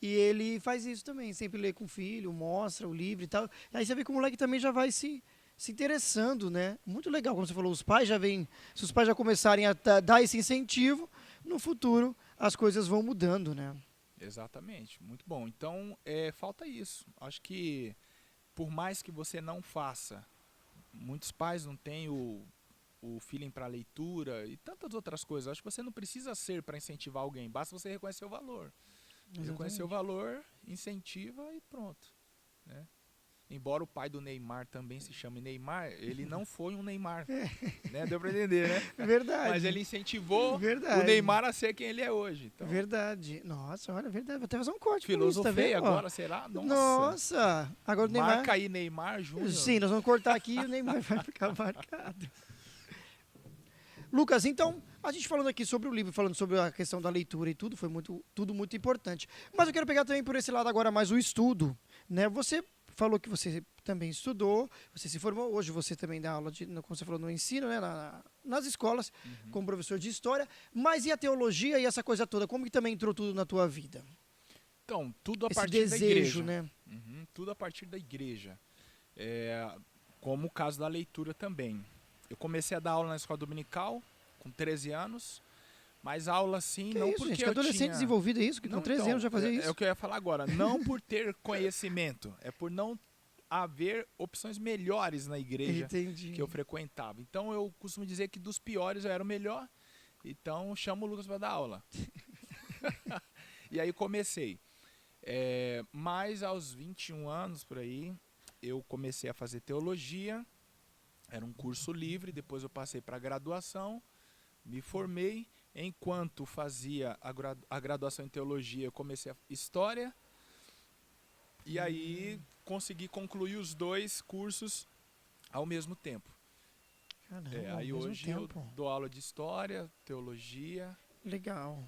Speaker 1: E ele faz isso também, sempre lê com o filho, mostra o livro e tal. Aí você vê que o moleque também já vai se interessando, né? Muito legal, como você falou, os pais já vêm, se os pais já começarem a dar esse incentivo, no futuro as coisas vão mudando, né?
Speaker 2: Exatamente, muito bom. Então, falta isso. Acho que, por mais que você não faça, muitos pais não têm o feeling para leitura e tantas outras coisas. Acho que você não precisa ser para incentivar alguém, basta você reconhecer o valor.
Speaker 1: Exatamente.
Speaker 2: Reconhecer o valor, incentiva e pronto, né? Embora o pai do Neymar também se chame Neymar, ele não foi um Neymar, né? Deu para entender, né?
Speaker 1: Verdade.
Speaker 2: Mas ele incentivou o Neymar a ser quem ele é hoje. Então,
Speaker 1: verdade. Nossa, olha, verdade. Vou até fazer um corte.
Speaker 2: Filosofei
Speaker 1: tá
Speaker 2: agora, será?
Speaker 1: Nossa. Agora o Neymar...
Speaker 2: Marca aí Neymar Júnior.
Speaker 1: Sim, nós vamos cortar aqui e o Neymar vai ficar marcado. Lucas, então, a gente falando aqui sobre o livro, falando sobre a questão da leitura e tudo, foi tudo muito importante. Mas eu quero pegar também por esse lado agora mais o estudo, né? Você falou que você também estudou, você se formou, hoje você também dá aula, como você falou, no ensino, né? Nas escolas, como professor de história. Mas e a teologia e essa coisa toda? Como que também entrou tudo na tua vida?
Speaker 2: Então, tudo a
Speaker 1: Esse
Speaker 2: partir
Speaker 1: desejo,
Speaker 2: da igreja.
Speaker 1: Né?
Speaker 2: Tudo a partir da igreja. Como o caso da leitura também. Eu comecei a dar aula na escola dominical com 13 anos, mas aula assim,
Speaker 1: que
Speaker 2: não
Speaker 1: isso,
Speaker 2: porque
Speaker 1: gente,
Speaker 2: eu
Speaker 1: adolescente
Speaker 2: tinha...
Speaker 1: desenvolvido é isso? Que com 13 anos já fazia isso?
Speaker 2: É o que eu ia falar agora. Não por ter conhecimento, é por não haver opções melhores na igreja que eu frequentava. Então eu costumo dizer que dos piores eu era o melhor, então chamo o Lucas para dar aula. E aí comecei. Mas aos 21 anos, por aí, eu comecei a fazer teologia. Era um curso livre, depois eu passei para a graduação, me formei. Enquanto fazia a graduação em teologia, eu comecei a história. E aí consegui concluir os 2 cursos ao mesmo tempo.
Speaker 1: Caramba,
Speaker 2: aí hoje eu dou aula de história, teologia.
Speaker 1: Legal.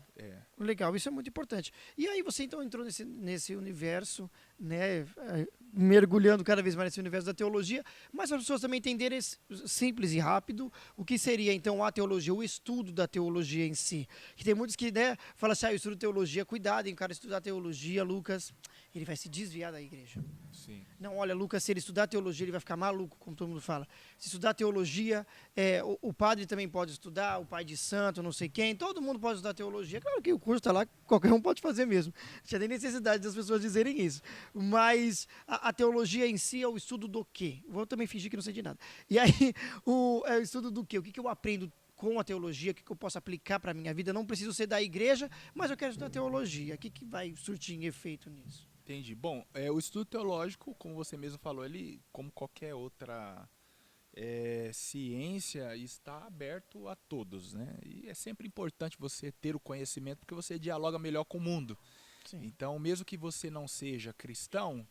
Speaker 1: Legal, isso é muito importante. E aí você então entrou nesse universo, né, mergulhando cada vez mais nesse universo da teologia, mas para as pessoas também entenderem simples e rápido o que seria então a teologia, o estudo da teologia em si. Que tem muitos que, né, falam assim, eu estudo teologia, cuidado, hein, o cara estudar teologia, Lucas, ele vai se desviar da igreja.
Speaker 2: Sim.
Speaker 1: Não, olha, Lucas, se ele estudar teologia, ele vai ficar maluco, como todo mundo fala. Se estudar teologia, o padre também pode estudar, o pai de santo, não sei quem, todo mundo pode estudar teologia. Claro que o curso está lá, qualquer um pode fazer mesmo. Não tinha nem necessidade das pessoas dizerem isso. Mas a teologia em si é o estudo do quê? Vou também fingir que não sei de nada. E aí, o estudo do quê? O que eu aprendo com a teologia, o que eu posso aplicar para a minha vida? Eu não preciso ser da igreja, mas eu quero estudar teologia. O que vai surtir em efeito nisso?
Speaker 2: Entendi. Bom, o estudo teológico, como você mesmo falou, ele, como qualquer outra ciência está aberto a todos, né? E é sempre importante você ter o conhecimento porque você dialoga melhor com o mundo.
Speaker 1: Sim.
Speaker 2: Então, mesmo que você não seja cristão,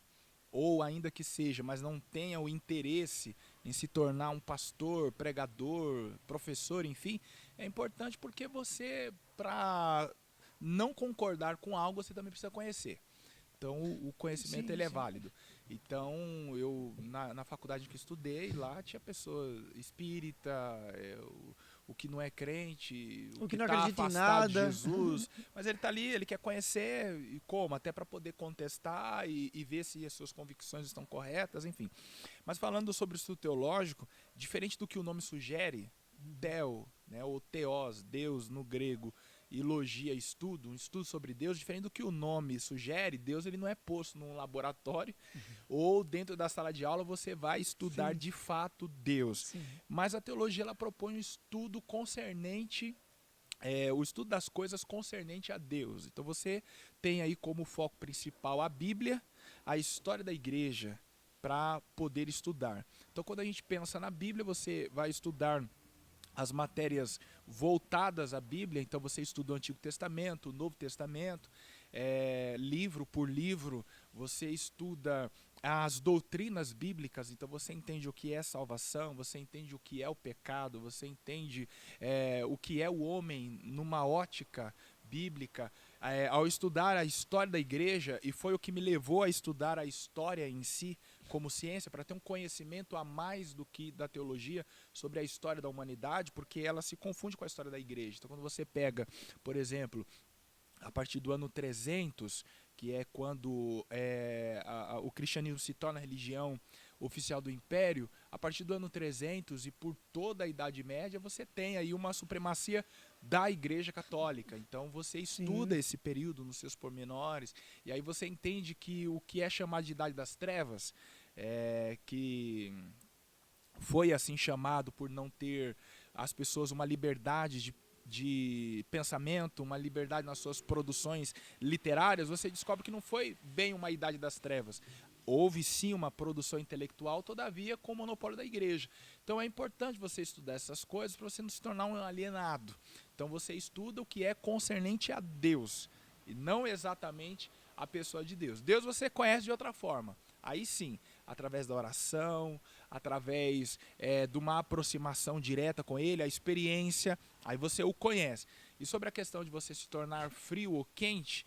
Speaker 2: ou ainda que seja, mas não tenha o interesse em se tornar um pastor, pregador, professor, enfim, é importante porque você, para não concordar com algo, você também precisa conhecer. Então, o conhecimento
Speaker 1: Sim,
Speaker 2: ele é
Speaker 1: sim.
Speaker 2: válido. Então, eu na faculdade que estudei, lá tinha pessoa espírita, o que não é crente, o
Speaker 1: O
Speaker 2: que
Speaker 1: que não
Speaker 2: está
Speaker 1: acredita em
Speaker 2: afastado de
Speaker 1: nada.
Speaker 2: Jesus, mas ele está ali, ele quer conhecer e como, até para poder contestar e ver se as suas convicções estão corretas, enfim. Mas falando sobre o estudo teológico, diferente do que o nome sugere, theo, né, ou theos, Deus no grego, e logia, estudo, um estudo sobre Deus, diferente do que o nome sugere, Deus ele não é posto num laboratório ou dentro da sala de aula você vai estudar
Speaker 1: Sim,
Speaker 2: de fato Deus.
Speaker 1: sim.
Speaker 2: Mas a teologia ela propõe um estudo concernente, o estudo das coisas concernente a Deus. Então você tem aí como foco principal a Bíblia, a história da igreja, para poder estudar. Então quando a gente pensa na Bíblia, você vai estudar as matérias voltadas à Bíblia, então você estuda o Antigo Testamento, o Novo Testamento, livro por livro, você estuda as doutrinas bíblicas, então você entende o que é salvação, você entende o que é o pecado, você entende o que é o homem numa ótica bíblica. Ao estudar a história da igreja, e foi o que me levou a estudar a história em si como ciência, para ter um conhecimento a mais do que da teologia sobre a história da humanidade, porque ela se confunde com a história da igreja. Então quando você pega, por exemplo, a partir do ano 300, que é quando o cristianismo se torna a religião oficial do Império, a partir do ano 300 e por toda a Idade Média, você tem aí uma supremacia da Igreja Católica. Então você estuda
Speaker 1: Sim.
Speaker 2: esse período nos seus pormenores, e aí você entende que o que é chamado de Idade das Trevas, que foi assim chamado por não ter as pessoas uma liberdade de pensamento, uma liberdade nas suas produções literárias, você descobre que não foi bem uma idade das trevas. Houve sim uma produção intelectual, todavia com o monopólio da igreja. Então é importante você estudar essas coisas para você não se tornar um alienado. Então você estuda o que é concernente a Deus e não exatamente a pessoa de Deus. Deus você conhece de outra forma. Aí sim, através da oração, através de uma aproximação direta com ele, a experiência, aí você o conhece. E sobre a questão de você se tornar frio ou quente,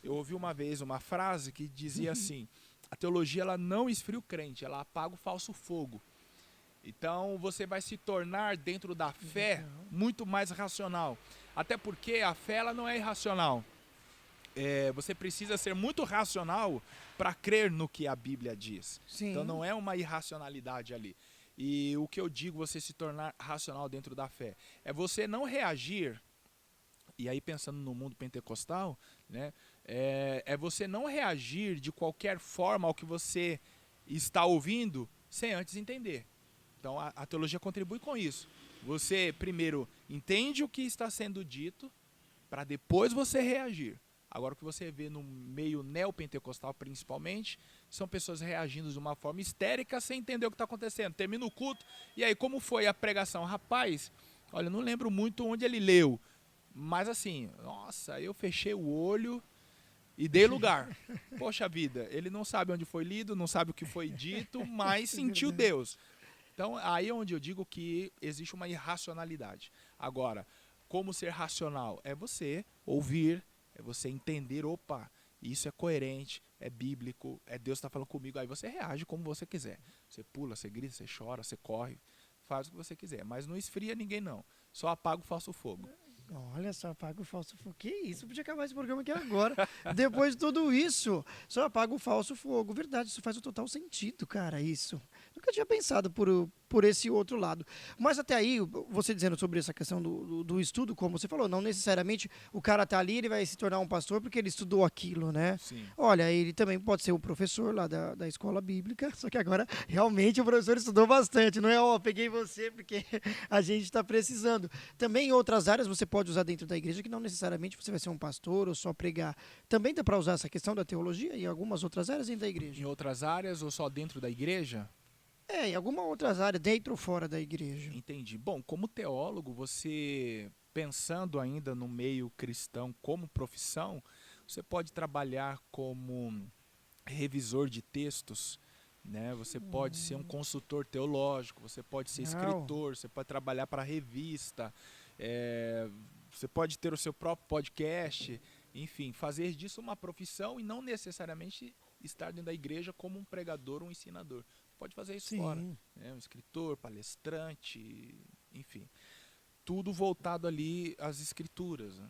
Speaker 2: eu ouvi uma vez uma frase que dizia assim: a teologia ela não esfria o crente, ela apaga o falso fogo. Então você vai se tornar dentro da fé muito mais racional. Até porque a fé ela não é irracional. Você precisa ser muito racional para crer no que a Bíblia diz.
Speaker 1: Sim.
Speaker 2: Então não é uma irracionalidade ali. E o que eu digo, você se tornar racional dentro da fé, é você não reagir, e aí pensando no mundo pentecostal, né, é você não reagir de qualquer forma ao que você está ouvindo sem antes entender. Então a teologia contribui com isso. Você primeiro entende o que está sendo dito, para depois você reagir. Agora o que você vê no meio neopentecostal principalmente, são pessoas reagindo de uma forma histérica sem entender o que está acontecendo. Termina o culto, e aí como foi a pregação? Rapaz, olha, eu não lembro muito onde ele leu, mas assim, nossa, eu fechei o olho e dei lugar. Poxa vida, ele não sabe onde foi lido, não sabe o que foi dito, mas sentiu Deus. Então aí é onde eu digo que existe uma irracionalidade. Agora, como ser racional? É você ouvir, é você entender, opa, isso é coerente, é bíblico, Deus está falando comigo. Aí você reage como você quiser. Você pula, você grita, você chora, você corre, faz o que você quiser. Mas não esfria ninguém não, só apaga o falso fogo.
Speaker 1: Olha só, apaga o falso fogo. Que isso? Podia acabar esse programa aqui agora. Depois de tudo isso, só apaga o falso fogo. Verdade, isso faz o total sentido, cara, isso. Nunca tinha pensado por esse outro lado. Mas até aí, você dizendo sobre essa questão do estudo, como você falou, não necessariamente o cara tá ali, ele vai se tornar um pastor porque ele estudou aquilo, né?
Speaker 2: Sim.
Speaker 1: Olha, ele também pode ser o professor lá da escola bíblica, só que agora realmente o professor estudou bastante, não é, ó, peguei você porque a gente está precisando. Também em outras áreas você pode usar dentro da igreja, que não necessariamente você vai ser um pastor ou só pregar. Também dá para usar essa questão da teologia em algumas outras áreas dentro da igreja.
Speaker 2: Em outras áreas ou só dentro da igreja?
Speaker 1: Em alguma outras áreas, dentro ou fora da igreja.
Speaker 2: Entendi. Bom, como teólogo, você pensando ainda no meio cristão como profissão, você pode trabalhar como revisor de textos, né? Você pode ser um consultor teológico, você pode ser
Speaker 1: Legal.
Speaker 2: escritor, você pode trabalhar para revista, é, você pode ter o seu próprio podcast, enfim, fazer disso uma profissão e não necessariamente estar dentro da igreja como um pregador ou um ensinador. Pode fazer isso fora,
Speaker 1: Sim.
Speaker 2: né? Um escritor, palestrante, enfim, tudo voltado ali às escrituras, né?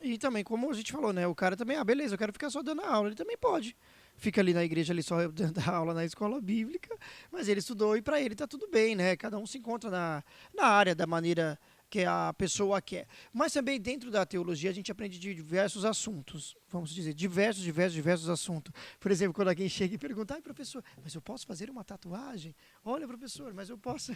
Speaker 1: E também, como a gente falou, né? O cara também, beleza, eu quero ficar só dando aula. Ele também pode. Fica ali na igreja, ali só dando aula na escola bíblica, mas ele estudou e para ele tá tudo bem, né? Cada um se encontra na área da maneira que a pessoa quer. Mas também dentro da teologia a gente aprende de diversos assuntos, vamos dizer, diversos assuntos. Por exemplo, quando alguém chega e pergunta, ai professor, mas eu posso fazer uma tatuagem? Olha professor, mas eu posso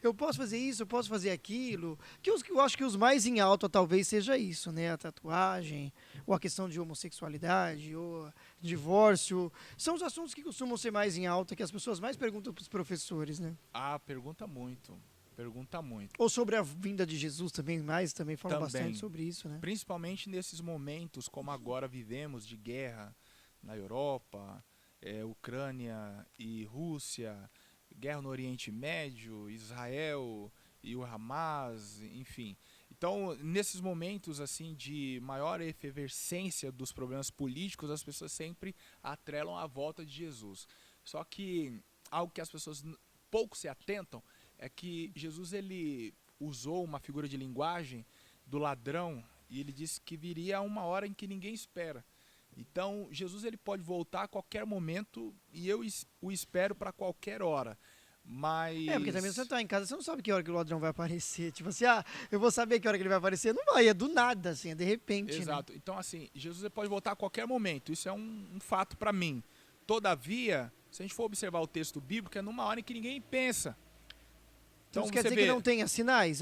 Speaker 1: eu posso fazer isso, eu posso fazer aquilo. Eu acho que os mais em alta talvez seja isso, né? A tatuagem, ou a questão de homossexualidade, ou divórcio. São os assuntos que costumam ser mais em alta, que as pessoas mais perguntam para os professores, né?
Speaker 2: Ah, pergunta muito. Pergunta muito.
Speaker 1: Ou sobre a vinda de Jesus também, também falam bastante
Speaker 2: Também,
Speaker 1: sobre isso, né?
Speaker 2: principalmente nesses momentos como agora vivemos de guerra na Europa, Ucrânia e Rússia, guerra no Oriente Médio, Israel e o Hamas, enfim. Então, nesses momentos assim de maior efervescência dos problemas políticos, as pessoas sempre atrelam a volta de Jesus. Só que algo que as pessoas pouco se atentam é que Jesus ele usou uma figura de linguagem do ladrão e ele disse que viria uma hora em que ninguém espera. Então, Jesus ele pode voltar a qualquer momento e eu o espero para qualquer hora.
Speaker 1: Porque também você
Speaker 2: Mas
Speaker 1: tá em casa, você não sabe que hora que o ladrão vai aparecer. Tipo assim, eu vou saber que hora que ele vai aparecer. Não vai, é do nada, assim, é de repente, né?
Speaker 2: exato. Então, assim, Jesus ele pode voltar a qualquer momento. Isso é um fato para mim. Todavia, se a gente for observar o texto bíblico, é numa hora em que ninguém pensa.
Speaker 1: Então
Speaker 2: Então
Speaker 1: isso quer
Speaker 2: você
Speaker 1: dizer que
Speaker 2: vê,
Speaker 1: não tenha sinais?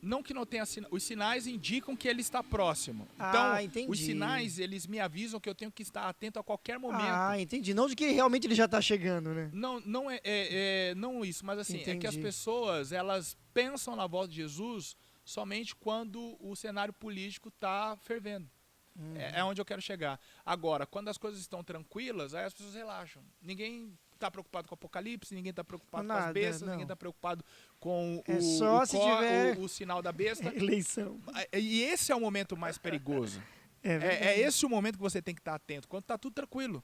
Speaker 2: não que não tenha os sinais indicam que ele está próximo. Então, os
Speaker 1: Entendi.
Speaker 2: sinais, eles me avisam que eu tenho que estar atento a qualquer momento.
Speaker 1: Entendi. Não de que realmente ele já tá chegando, né?
Speaker 2: Não, não não isso, mas assim, é que as
Speaker 1: Entendi.
Speaker 2: pessoas, elas pensam na volta de Jesus somente quando o cenário político está fervendo. É onde eu quero chegar. Agora, quando as coisas estão tranquilas, aí as pessoas relaxam. Ninguém está preocupado com o apocalipse, ninguém está preocupado com as
Speaker 1: Nada,
Speaker 2: bestas, ninguém
Speaker 1: não.
Speaker 2: está preocupado com
Speaker 1: É só se tiver
Speaker 2: o sinal da besta.
Speaker 1: eleição.
Speaker 2: E esse é o momento mais perigoso.
Speaker 1: É
Speaker 2: É
Speaker 1: verdade.
Speaker 2: esse o momento que você tem que estar atento, quando está tudo tranquilo.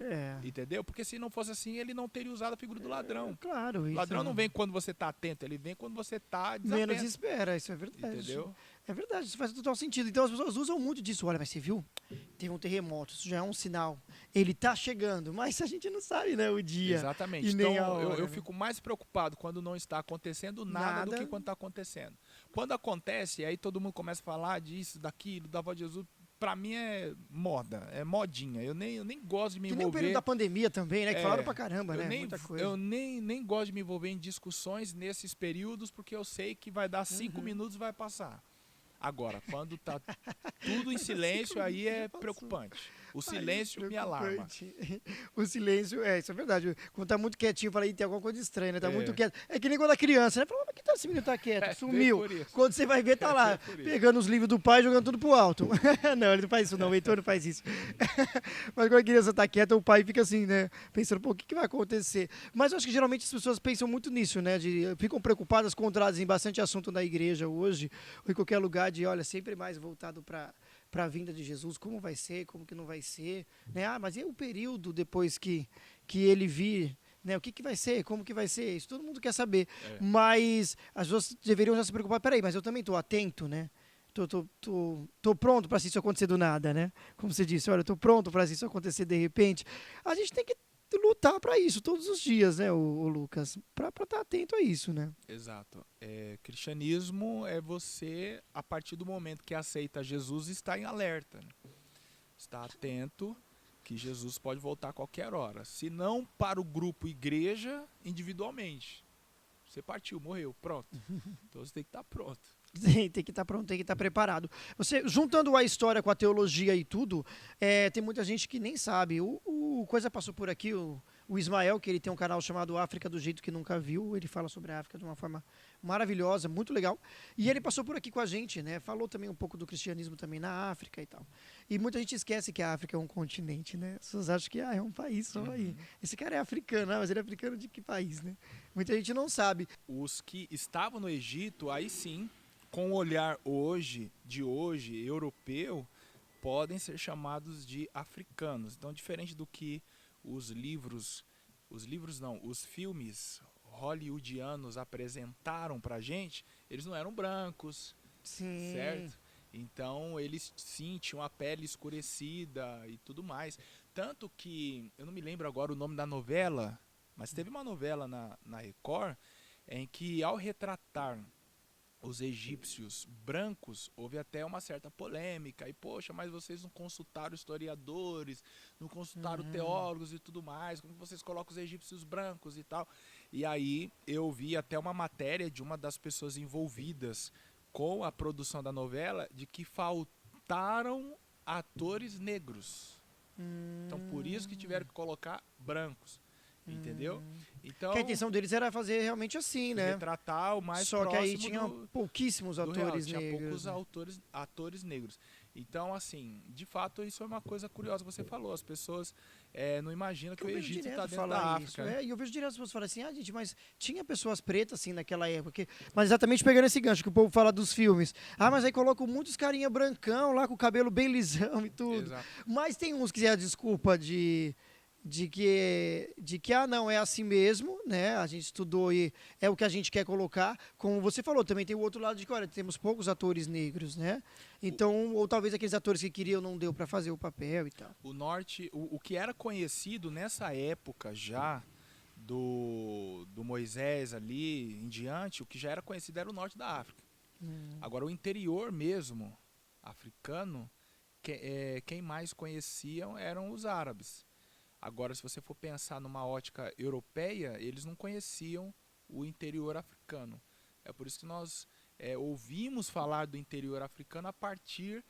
Speaker 1: É,
Speaker 2: Entendeu? Porque se não fosse assim, ele não teria usado a figura do ladrão.
Speaker 1: claro.
Speaker 2: O
Speaker 1: Isso
Speaker 2: ladrão não vem quando você está atento, ele vem quando você está
Speaker 1: menos
Speaker 2: desatento.
Speaker 1: espera, isso é verdade.
Speaker 2: Entendeu?
Speaker 1: É verdade, isso faz total sentido. Então as pessoas usam muito disso. Olha, mas você viu? Teve um terremoto, isso já é um sinal. Ele tá chegando, mas a gente não sabe, né, o dia.
Speaker 2: Exatamente.
Speaker 1: E
Speaker 2: Então
Speaker 1: nem a hora,
Speaker 2: eu
Speaker 1: né?
Speaker 2: fico mais preocupado quando não está acontecendo nada do
Speaker 1: Nada.
Speaker 2: que quando está acontecendo. Quando acontece, aí todo mundo começa a falar disso, daquilo, da voz de Jesus. Pra mim é moda, é modinha. Eu nem gosto de me
Speaker 1: Que nem o período
Speaker 2: envolver.
Speaker 1: da pandemia também, né? Que falaram
Speaker 2: É,
Speaker 1: pra caramba,
Speaker 2: eu
Speaker 1: né?
Speaker 2: nem,
Speaker 1: Muita coisa.
Speaker 2: eu nem gosto de me envolver em discussões nesses períodos, porque eu sei que vai dar 5 minutos e vai passar. Agora, quando tá tudo em silêncio, aí é preocupante. O silêncio me alarma.
Speaker 1: Preocupante. O silêncio, isso é verdade. Quando tá muito quietinho, fala, tem alguma coisa estranha, né? Tá muito
Speaker 2: É.
Speaker 1: quieto. É que nem quando a criança, né? Fala, mas que tá esse menino tá quieto?
Speaker 2: É,
Speaker 1: Sumiu.
Speaker 2: bem por isso.
Speaker 1: Quando você vai ver, tá lá,
Speaker 2: bem por isso.
Speaker 1: pegando os livros do pai e jogando tudo pro alto. Não, ele não faz isso não, o Heitor não faz isso. Mas quando a criança tá quieta, o pai fica assim, né? Pensando, pô, o que vai acontecer? Mas eu acho que geralmente as pessoas pensam muito nisso, né? Ficam preocupadas com trazem bastante assunto na igreja hoje, ou em qualquer lugar, olha, sempre mais voltado para a vinda de Jesus, como vai ser, como que não vai ser, né? Mas e o período depois que ele vir, né? O que vai ser, como que vai ser? Isso todo mundo quer saber.
Speaker 2: É.
Speaker 1: Mas as pessoas deveriam já se preocupar, peraí, mas eu também estou atento, né? Tô pronto para se isso acontecer do nada, né? Como você disse, olha, tô pronto para se isso acontecer de repente. A gente tem que lutar para isso todos os dias, né, o Lucas? Para estar atento a isso, né?
Speaker 2: Exato. Cristianismo é você, a partir do momento que aceita Jesus, está em alerta. Né? Está atento que Jesus pode voltar a qualquer hora. Se não para o grupo igreja, individualmente. Você partiu, morreu, pronto. Então você tem que estar pronto.
Speaker 1: Tem que estar pronto, tem que estar preparado. Você, juntando a história com a teologia e tudo, tem muita gente que nem sabe. O Coisa passou por aqui, o o Ismael, que ele tem um canal chamado África do Jeito que Nunca Viu. Ele fala sobre a África de uma forma maravilhosa, muito legal. E ele passou por aqui com a gente, né? Falou também um pouco do cristianismo também na África e tal. E muita gente esquece que a África é um continente, né? As pessoas acham que é um país só aí. Esse cara é africano, mas ele é africano de que país, né? Muita gente não sabe.
Speaker 2: Os que estavam no Egito, aí sim, com o olhar de hoje, europeu, podem ser chamados de africanos. Então, diferente do que os filmes hollywoodianos apresentaram pra gente, eles não eram brancos,
Speaker 1: Sim.
Speaker 2: certo? Então, eles sim tinham a pele escurecida e tudo mais. Tanto que, eu não me lembro agora o nome da novela, mas teve uma novela na Record em que, ao retratar os egípcios brancos, houve até uma certa polêmica. E, poxa, mas vocês não consultaram historiadores, não consultaram teólogos e tudo mais, como vocês colocam os egípcios brancos e tal? E aí eu vi até uma matéria de uma das pessoas envolvidas com a produção da novela, de que faltaram atores negros. Então, por isso que tiveram que colocar brancos. Entendeu? Então,
Speaker 1: Que a intenção deles era fazer realmente assim, né?
Speaker 2: retratar o mais
Speaker 1: Só que aí
Speaker 2: próximo
Speaker 1: tinha pouquíssimos
Speaker 2: do real.
Speaker 1: atores
Speaker 2: Tinha
Speaker 1: negros.
Speaker 2: poucos
Speaker 1: Né?
Speaker 2: atores negros. Então, assim, de fato, isso é uma coisa curiosa que você falou. As pessoas não imaginam que o Egito está dentro da África.
Speaker 1: Né? E eu vejo direto as pessoas falarem assim, gente, mas tinha pessoas pretas assim naquela época. Mas exatamente pegando esse gancho que o povo fala dos filmes. Mas aí colocam muitos carinha brancão lá com o cabelo bem lisão e tudo.
Speaker 2: Exato.
Speaker 1: Mas tem uns que é a desculpa de que não é assim mesmo, né? A gente estudou e é o que a gente quer colocar. Como você falou, também tem o outro lado de que, olha, temos poucos atores negros, né? Então, ou talvez aqueles atores que queriam não deu para fazer o papel e tal.
Speaker 2: O norte, o que era conhecido nessa época já do Moisés ali em diante, o que já era conhecido era o norte da África. Agora, o interior mesmo africano, quem mais conheciam eram os árabes. Agora, se você for pensar numa ótica europeia, eles não conheciam o interior africano. É por isso que nós ouvimos falar do interior africano a partir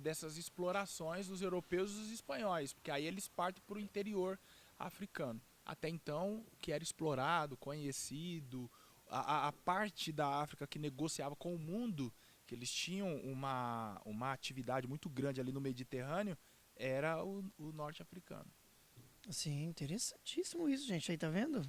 Speaker 2: dessas explorações dos europeus e dos espanhóis, porque aí eles partem para o interior africano. Até então, o que era explorado, conhecido, a parte da África que negociava com o mundo, que eles tinham uma atividade muito grande ali no Mediterrâneo, era o norte africano.
Speaker 1: Sim, interessantíssimo isso, gente. Aí, tá vendo?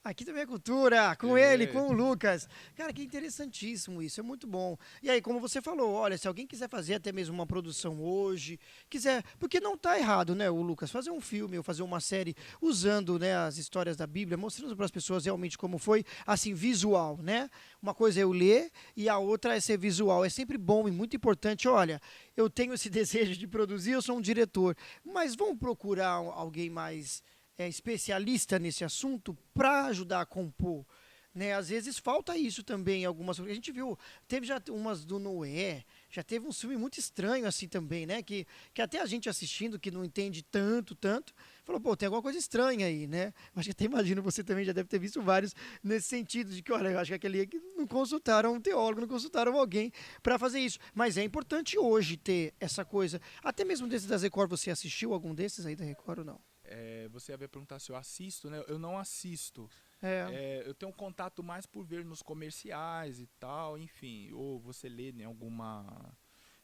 Speaker 1: Aqui também é cultura, com ele, com o Lucas. Cara, que interessantíssimo isso, é muito bom. E aí, como você falou, olha, se alguém quiser fazer até mesmo uma produção hoje, quiser, porque não tá errado, né, o Lucas, fazer um filme ou fazer uma série usando, né, as histórias da Bíblia, mostrando para as pessoas realmente como foi, assim, visual, né? Uma coisa é eu ler e a outra é ser visual. É sempre bom e muito importante. Olha, eu tenho esse desejo de produzir, eu sou um diretor, mas vamos procurar alguém mais especialista nesse assunto para ajudar a compor, né? Às vezes falta isso também em algumas coisas. A gente viu, teve já umas do Noé, já teve um filme muito estranho assim também, né? Que até a gente assistindo, que não entende tanto, falou, pô, tem alguma coisa estranha aí, né? Acho que até imagino, você também já deve ter visto vários nesse sentido, de que, olha, eu acho que aquele que não consultaram um teólogo, não consultaram alguém para fazer isso. Mas é importante hoje ter essa coisa. Até mesmo desses da Record, você assistiu algum desses aí da Record ou não?
Speaker 2: Você ia perguntar se eu assisto, né? Eu não assisto. Eu tenho um contato mais por ver nos comerciais e tal, enfim. Ou você lê, né,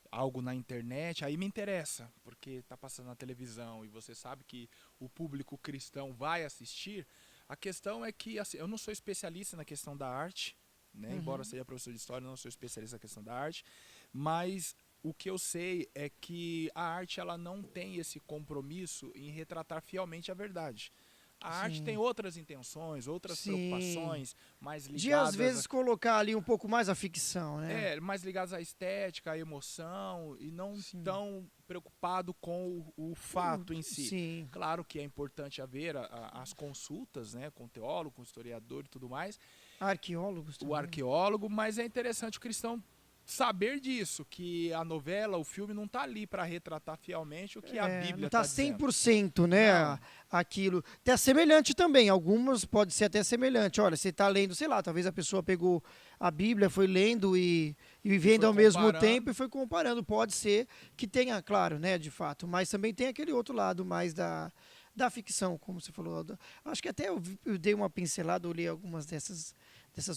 Speaker 2: algo na internet, aí me interessa, porque tá passando na televisão e você sabe que o público cristão vai assistir. A questão é que, assim, eu não sou especialista na questão da arte, né? Embora seja professor de história, eu não sou especialista na questão da arte, mas o que eu sei é que a arte ela não tem esse compromisso em retratar fielmente a verdade. A arte tem outras intenções, outras preocupações, mais ligadas...
Speaker 1: De, às vezes, colocar ali um pouco mais a ficção, né?
Speaker 2: Mais ligadas à estética, à emoção, e não tão preocupado com o fato em si.
Speaker 1: Sim.
Speaker 2: Claro que é importante haver as consultas, né, com o teólogo, com o historiador e tudo mais.
Speaker 1: Arqueólogos também.
Speaker 2: O arqueólogo, mas é interessante o cristão saber disso, que a novela, o filme não está ali para retratar fielmente o que a Bíblia está dizendo.
Speaker 1: Não está 100%, né, aquilo. Até semelhante também, algumas pode ser até semelhante. Olha, você está lendo, sei lá, talvez a pessoa pegou a Bíblia, foi lendo e vivendo ao mesmo tempo e foi comparando. Pode ser que tenha, claro, né, de fato, mas também tem aquele outro lado mais da da ficção, como você falou. Acho que até eu dei uma pincelada, olhei algumas dessas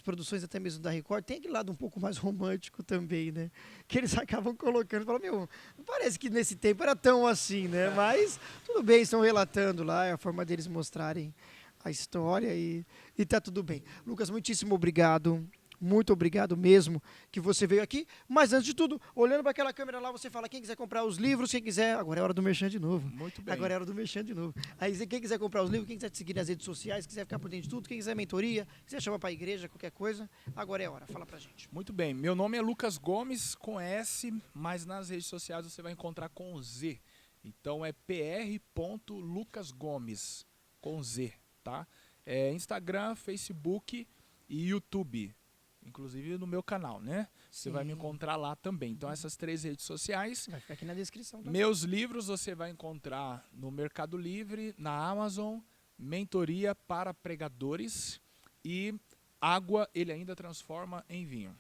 Speaker 1: produções, até mesmo da Record. Tem aquele lado um pouco mais romântico também, né? Que eles acabam colocando. Falam, meu, não parece que nesse tempo era tão assim, né? Mas tudo bem, estão relatando lá, é a forma deles mostrarem a história e tá tudo bem. Lucas, muitíssimo obrigado. Muito obrigado mesmo que você veio aqui. Mas antes de tudo, olhando para aquela câmera lá, você fala, quem quiser comprar os livros, quem quiser... Agora é hora do merchan de novo.
Speaker 2: Muito bem.
Speaker 1: Agora é hora do merchan de novo. Aí quem quiser comprar os livros, quem quiser te seguir nas redes sociais, quiser ficar por dentro de tudo, quem quiser mentoria, quiser chamar para a igreja, qualquer coisa, agora é a hora. Fala pra gente.
Speaker 2: Muito bem. Meu nome é Lucas Gomes, com S, mas nas redes sociais você vai encontrar com Z. Então é pr.lucasgomes, com Z, tá? É Instagram, Facebook e YouTube. Inclusive no meu canal, né? Você vai me encontrar lá também. Então essas 3 redes sociais.
Speaker 1: Vai ficar aqui na descrição também.
Speaker 2: Meus livros você vai encontrar no Mercado Livre, na Amazon, Mentoria para Pregadores e Água ele ainda transforma em vinho.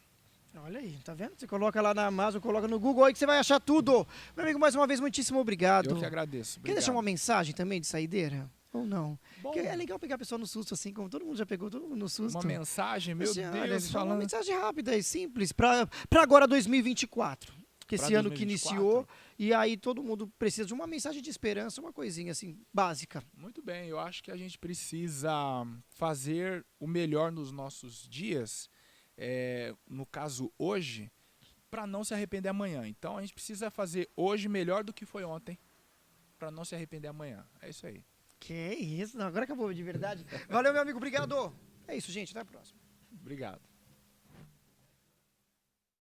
Speaker 1: Olha aí, tá vendo? Você coloca lá na Amazon, coloca no Google aí que você vai achar tudo. Meu amigo, mais uma vez, muitíssimo obrigado.
Speaker 2: Eu que agradeço.
Speaker 1: Quer deixar uma mensagem também de saideira? Ou não?
Speaker 2: Bom,
Speaker 1: Porque é legal pegar a pessoa no susto, assim, como todo mundo já pegou, todo mundo no susto.
Speaker 2: uma mensagem, meu
Speaker 1: Assim, olha,
Speaker 2: Deus,
Speaker 1: só uma
Speaker 2: falando...
Speaker 1: mensagem rápida e simples para agora 2024. Que esse
Speaker 2: Pra
Speaker 1: ano que
Speaker 2: 2024?
Speaker 1: iniciou, e aí todo mundo precisa de uma mensagem de esperança, uma coisinha assim, básica.
Speaker 2: Muito bem, eu acho que a gente precisa fazer o melhor nos nossos dias, no caso hoje, para não se arrepender amanhã. Então a gente precisa fazer hoje melhor do que foi ontem, para não se arrepender amanhã. É isso aí.
Speaker 1: Que isso, não, agora acabou de verdade. Valeu, meu amigo, obrigado. É isso, gente, até a próxima.
Speaker 2: Obrigado.